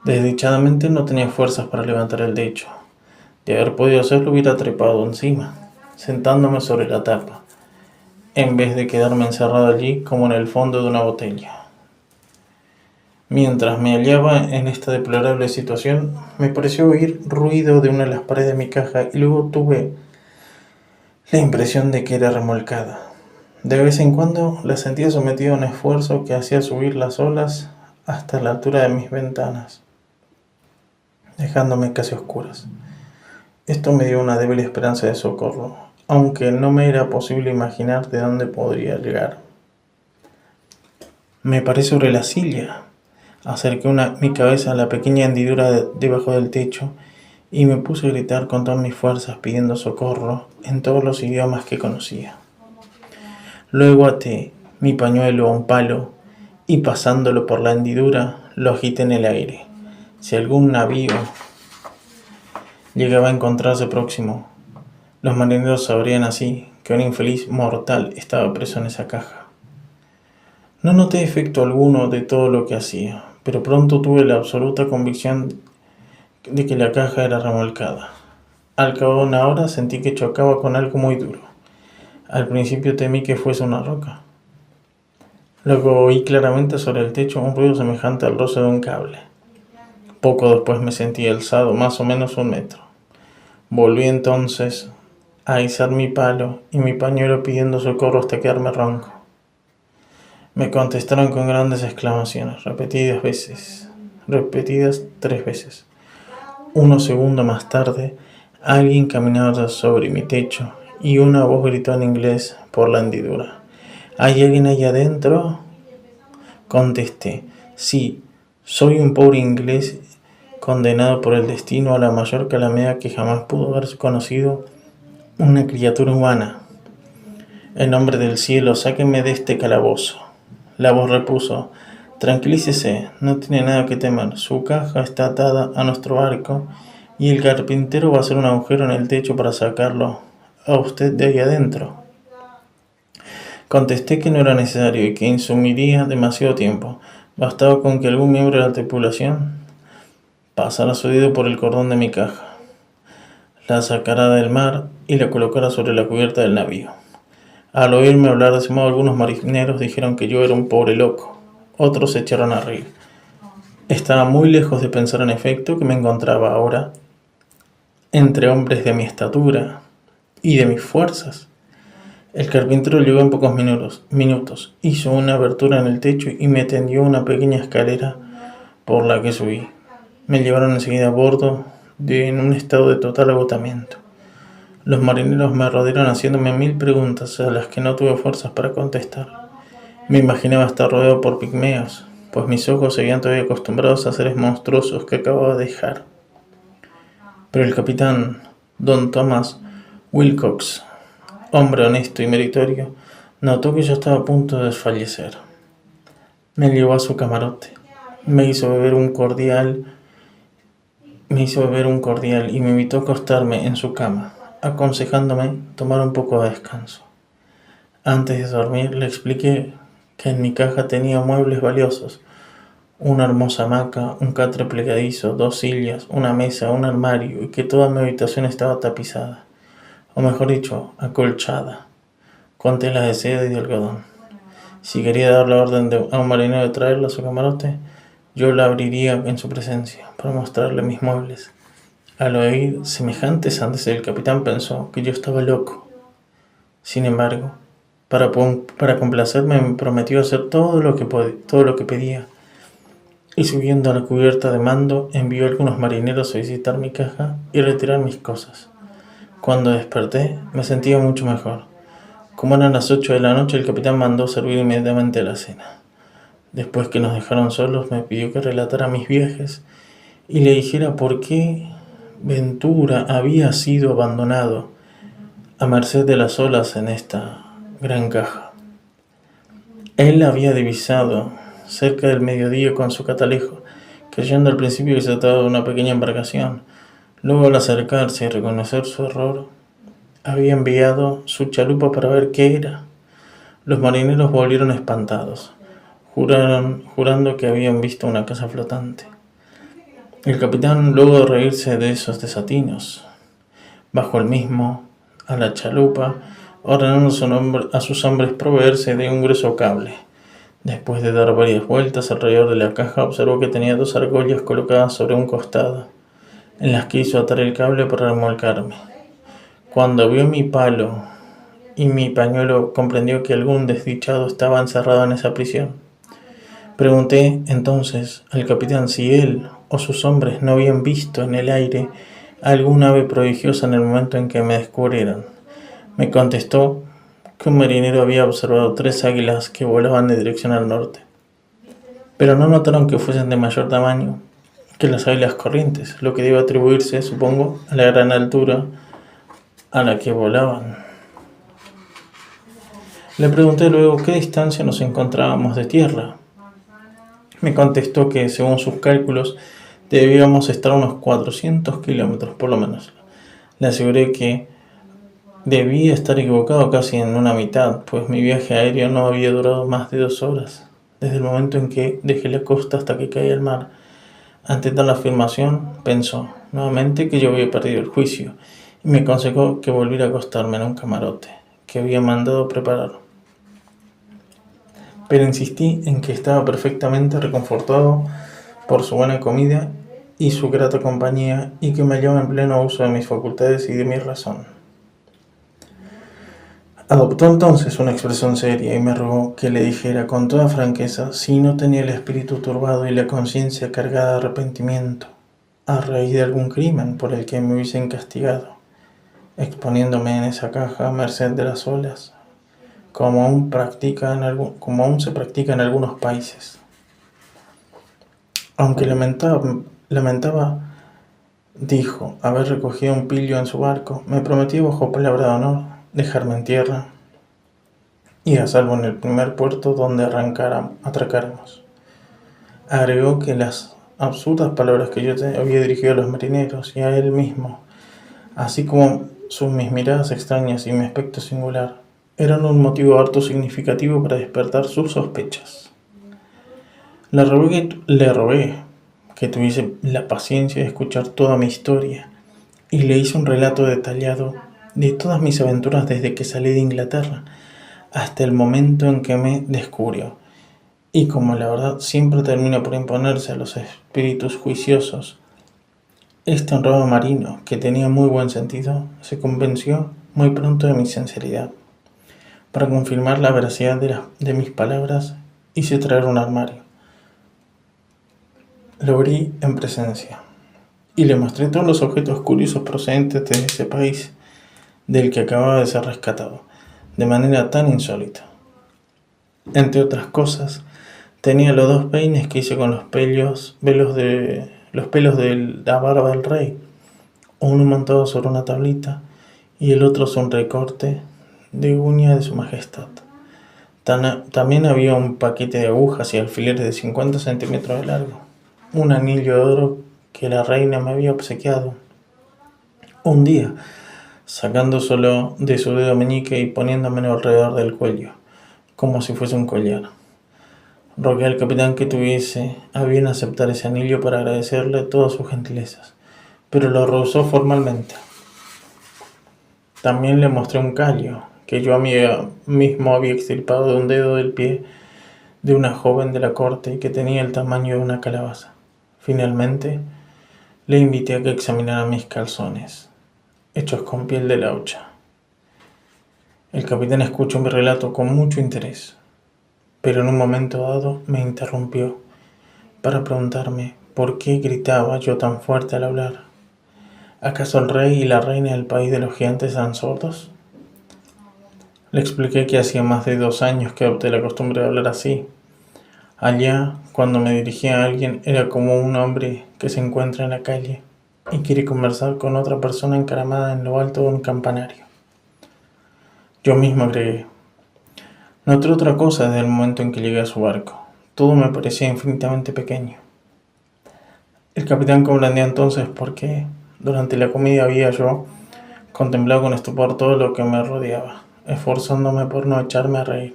S1: Desdichadamente no tenía fuerzas para levantar el techo. De haber podido hacerlo hubiera trepado encima, sentándome sobre la tapa, en vez de quedarme encerrado allí como en el fondo de una botella. Mientras me hallaba en esta deplorable situación, me pareció oír ruido de una de las paredes de mi caja y luego tuve la impresión de que era remolcada. De vez en cuando la sentía sometida a un esfuerzo que hacía subir las olas hasta la altura de mis ventanas, dejándome casi oscuras. Esto me dio una débil esperanza de socorro, aunque no me era posible imaginar de dónde podría llegar. Me paré sobre la silla, acerqué mi cabeza a la pequeña hendidura debajo del techo y me puse a gritar con todas mis fuerzas pidiendo socorro en todos los idiomas que conocía. Luego até mi pañuelo a un palo y pasándolo por la hendidura lo agité en el aire. Si algún navío llegaba a encontrarse próximo, los marineros sabrían así que un infeliz mortal estaba preso en esa caja. No noté efecto alguno de todo lo que hacía, pero pronto tuve la absoluta convicción de que la caja era remolcada. Al cabo de una hora sentí que chocaba con algo muy duro. Al principio temí que fuese una roca. Luego oí claramente sobre el techo un ruido semejante al roce de un cable. Poco después me sentí alzado más o menos 1 metro. Volví entonces a izar mi palo y mi pañuelo pidiendo socorro hasta quedarme ronco. Me contestaron con grandes exclamaciones, repetidas 3 veces. Unos segundos más tarde, alguien caminaba sobre mi techo y una voz gritó en inglés por la hendidura. ¿Hay alguien ahí adentro? Contesté, sí, soy un pobre inglés condenado por el destino a la mayor calamidad que jamás pudo haber conocido una criatura humana. En nombre del cielo, sáquenme de este calabozo. La voz repuso, tranquilícese, no tiene nada que temer, su caja está atada a nuestro barco y el carpintero va a hacer un agujero en el techo para sacarlo a usted de ahí adentro. Contesté que no era necesario y que insumiría demasiado tiempo. Bastaba con que algún miembro de la tripulación pasara su dedo por el cordón de mi caja, la sacara del mar y la colocara sobre la cubierta del navío. Al oírme hablar de ese modo, algunos marineros dijeron que yo era un pobre loco. Otros se echaron a reír. Estaba muy lejos de pensar en efecto que me encontraba ahora entre hombres de mi estatura y de mis fuerzas. El carpintero llegó en pocos minutos, hizo una abertura en el techo y me tendió una pequeña escalera por la que subí. Me llevaron enseguida a bordo en un estado de total agotamiento. Los marineros me rodearon haciéndome 1000 preguntas a las que no tuve fuerzas para contestar. Me imaginaba estar rodeado por pigmeos, pues mis ojos seguían todavía acostumbrados a seres monstruosos que acababa de dejar. Pero el capitán Don Thomas Wilcox, hombre honesto y meritorio, notó que yo estaba a punto de desfallecer. Me llevó a su camarote, me hizo beber un cordial y me invitó a acostarme en su cama, aconsejándome tomar un poco de descanso. Antes de dormir le expliqué que en mi caja tenía muebles valiosos, una hermosa hamaca, un catre plegadizo, 2 sillas, una mesa, un armario y que toda mi habitación estaba tapizada, o mejor dicho, acolchada, con telas de seda y de algodón. Si quería dar la orden a un marinero de traerla a su camarote, yo la abriría en su presencia para mostrarle mis muebles. Al oír semejantes antes, el capitán pensó que yo estaba loco. Sin embargo, para complacerme me prometió hacer todo lo que pedía, y subiendo a la cubierta de mando envió a algunos marineros a visitar mi caja y retirar mis cosas. Cuando desperté me sentía mucho mejor. Como eran las 8 de la noche, el capitán mandó servir inmediatamente la cena. Después que nos dejaron solos, me pidió que relatara mis viajes y le dijera por qué Ventura había sido abandonado a merced de las olas en esta gran caja. Él la había divisado cerca del mediodía con su catalejo, creyendo al principio que se trataba de una pequeña embarcación. Luego, al acercarse y reconocer su error, había enviado su chalupa para ver qué era. Los marineros volvieron espantados, jurando que habían visto una casa flotante. El capitán, luego de reírse de esos desatinos, bajó él mismo a la chalupa, ordenando a sus hombres proveerse de un grueso cable. Después de dar varias vueltas alrededor de la caja, observó que tenía 2 argollas colocadas sobre un costado, en las que hizo atar el cable para remolcarme. Cuando vio mi palo y mi pañuelo, comprendió que algún desdichado estaba encerrado en esa prisión. Pregunté entonces al capitán si él o sus hombres no habían visto en el aire alguna ave prodigiosa en el momento en que me descubrieran. Me contestó que un marinero había observado 3 águilas que volaban de dirección al norte, pero no notaron que fuesen de mayor tamaño que las águilas corrientes, lo que debe atribuirse, supongo, a la gran altura a la que volaban. Le pregunté luego qué distancia nos encontrábamos de tierra. Me contestó que, según sus cálculos, debíamos estar a unos 400 kilómetros, por lo menos. Le aseguré que debía estar equivocado casi en una mitad, pues mi viaje aéreo no había durado más de 2 horas, desde el momento en que dejé la costa hasta que caí al mar. Ante tal afirmación, pensó nuevamente que yo había perdido el juicio y me aconsejó que volviera a acostarme en un camarote que había mandado preparar. Pero insistí en que estaba perfectamente reconfortado por su buena comida y su grata compañía y que me hallaba en pleno uso de mis facultades y de mi razón. Adoptó entonces una expresión seria y me rogó que le dijera con toda franqueza si no tenía el espíritu turbado y la conciencia cargada de arrepentimiento a raíz de algún crimen por el que me hubiesen castigado, exponiéndome en esa caja a merced de las olas, como aún se practica en algunos países. Aunque lamentaba, dijo, haber recogido un pillo en su barco, me prometió bajo palabra de honor dejarme en tierra y a salvo en el primer puerto donde atracáramos. Agregó que las absurdas palabras que yo había dirigido a los marineros y a él mismo, así como mis miradas extrañas y mi aspecto singular, eran un motivo harto significativo para despertar sus sospechas. Le rogué que tuviese la paciencia de escuchar toda mi historia y le hice un relato detallado de todas mis aventuras desde que salí de Inglaterra hasta el momento en que me descubrió. Y como la verdad siempre termina por imponerse a los espíritus juiciosos, este honrado marino, que tenía muy buen sentido, se convenció muy pronto de mi sinceridad. Para confirmar la veracidad de mis palabras, hice traer un armario. Lo abrí en presencia y le mostré todos los objetos curiosos procedentes de ese país del que acababa de ser rescatado, de manera tan insólita. Entre otras cosas, tenía los 2 peines que hice con los pelos de la barba del rey, uno montado sobre una tablita y el otro sobre un recorte de uña de su majestad. También había un paquete de agujas y alfileres de 50 centímetros de largo, un anillo de oro que la reina me había obsequiado un día, sacándoselo de su dedo meñique y poniéndomelo alrededor del cuello, como si fuese un collar. Rogué al capitán que tuviese a bien aceptar ese anillo para agradecerle todas sus gentilezas, pero lo rehusó formalmente. También le mostré un callo que yo mismo había extirpado de un dedo del pie de una joven de la corte y que tenía el tamaño de una calabaza. Finalmente, le invité a que examinara mis calzones, hechos con piel de laucha. El capitán escuchó mi relato con mucho interés, pero en un momento dado me interrumpió para preguntarme por qué gritaba yo tan fuerte al hablar. ¿Acaso el rey y la reina del país de los gigantes eran sordos? Le expliqué que hacía más de 2 años que adopté la costumbre de hablar así. Allá, cuando me dirigía a alguien, era como un hombre que se encuentra en la calle y quiere conversar con otra persona encaramada en lo alto de un campanario. Yo mismo agregué. Noté otra cosa desde el momento en que llegué a su barco. Todo me parecía infinitamente pequeño. El capitán comprendía entonces por qué, durante la comida, había yo contemplado con estupor todo lo que me rodeaba, esforzándome por no echarme a reír.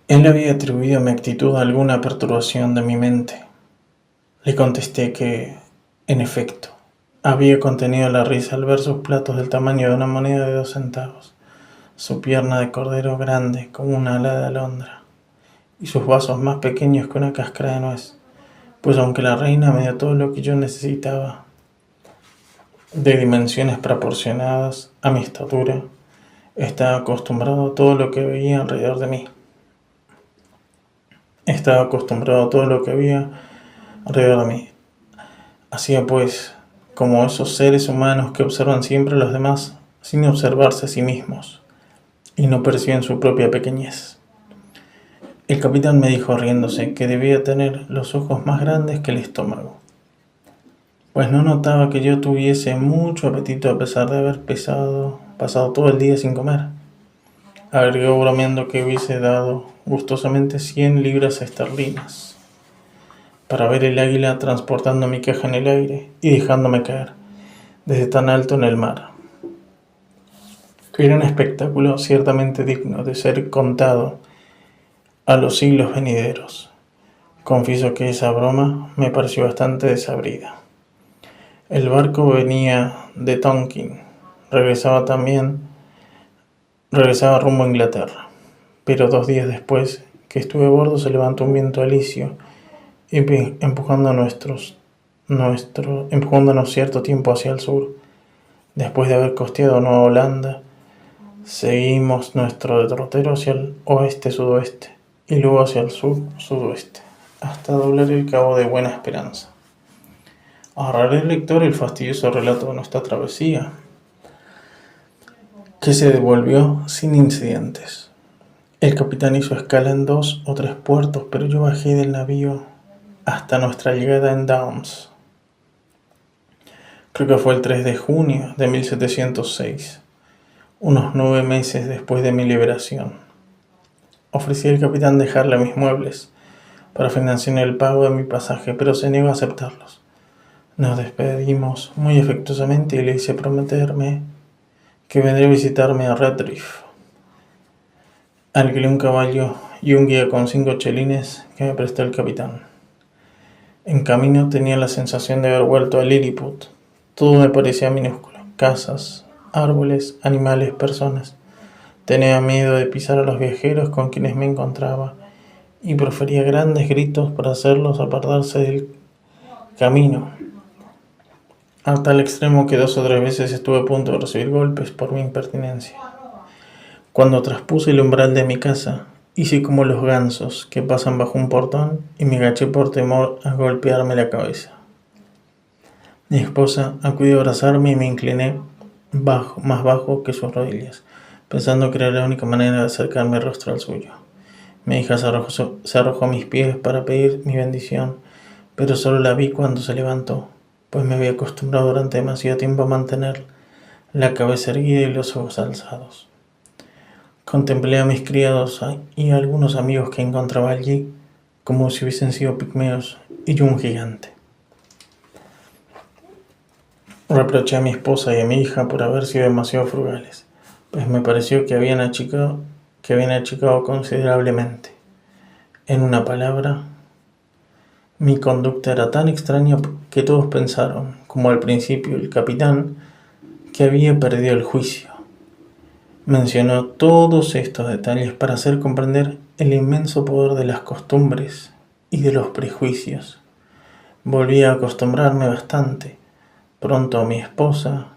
S1: Él había atribuido a mi actitud alguna perturbación de mi mente. Le contesté que, en efecto, había contenido la risa al ver sus platos del tamaño de una moneda de 2 centavos, su pierna de cordero grande como una ala de alondra, y sus vasos más pequeños que una cáscara de nuez, pues aunque la reina me dio todo lo que yo necesitaba, de dimensiones proporcionadas a mi estatura, estaba acostumbrado a todo lo que veía alrededor de mí. Hacía pues como esos seres humanos que observan siempre a los demás sin observarse a sí mismos y no perciben su propia pequeñez. El capitán me dijo riéndose que debía tener los ojos más grandes que el estómago, pues no notaba que yo tuviese mucho apetito a pesar de haber pasado todo el día sin comer. Agregó bromeando que hubiese dado gustosamente 100 libras esterlinas para ver el águila transportando mi caja en el aire y dejándome caer desde tan alto en el mar. Era un espectáculo ciertamente digno de ser contado a los siglos venideros, Confieso que esa broma me pareció bastante desabrida. El barco venía de Tonkin, regresaba rumbo a Inglaterra, pero 2 días después que estuve a bordo se levantó un viento alisio, empujándonos cierto tiempo hacia el sur. Después de haber costeado Nueva Holanda, seguimos nuestro derrotero hacia el oeste-sudoeste y luego hacia el sur-sudoeste, hasta doblar el cabo de Buena Esperanza. Ahorraré al lector el fastidioso relato de nuestra travesía, que se devolvió sin incidentes. El capitán hizo escala en 2 o 3 puertos, pero yo bajé del navío hasta nuestra llegada en Downs. Creo que fue el 3 de junio de 1706, unos 9 meses después de mi liberación. Ofrecí al capitán dejarle mis muebles para financiar el pago de mi pasaje, pero se negó a aceptarlos. Nos despedimos muy afectuosamente y le hice prometerme que vendría a visitarme a Redriff. Alquilé un caballo y un guía con 5 chelines que me prestó el capitán. En camino tenía la sensación de haber vuelto a Lilliput. Todo me parecía minúsculo: casas, árboles, animales, personas. Tenía miedo de pisar a los viajeros con quienes me encontraba y profería grandes gritos para hacerlos apartarse del camino, a tal extremo que 2 o 3 veces estuve a punto de recibir golpes por mi impertinencia. Cuando traspuse el umbral de mi casa, hice como los gansos que pasan bajo un portón y me agaché por temor a golpearme la cabeza. Mi esposa acudió a abrazarme y me incliné más bajo que sus rodillas, pensando que era la única manera de acercarme el rostro al suyo. Mi hija se arrojó a mis pies para pedir mi bendición, pero solo la vi cuando se levantó, pues me había acostumbrado durante demasiado tiempo a mantener la cabeza erguida y los ojos alzados. Contemplé a mis criados y a algunos amigos que encontraba allí como si hubiesen sido pigmeos y yo un gigante. Reproché a mi esposa y a mi hija por haber sido demasiado frugales, pues me pareció que habían achicado considerablemente. En una palabra, mi conducta era tan extraña que todos pensaron, como al principio el capitán, que había perdido el juicio. Mencionó todos estos detalles para hacer comprender el inmenso poder de las costumbres y de los prejuicios. Volví a acostumbrarme bastante pronto a mi esposa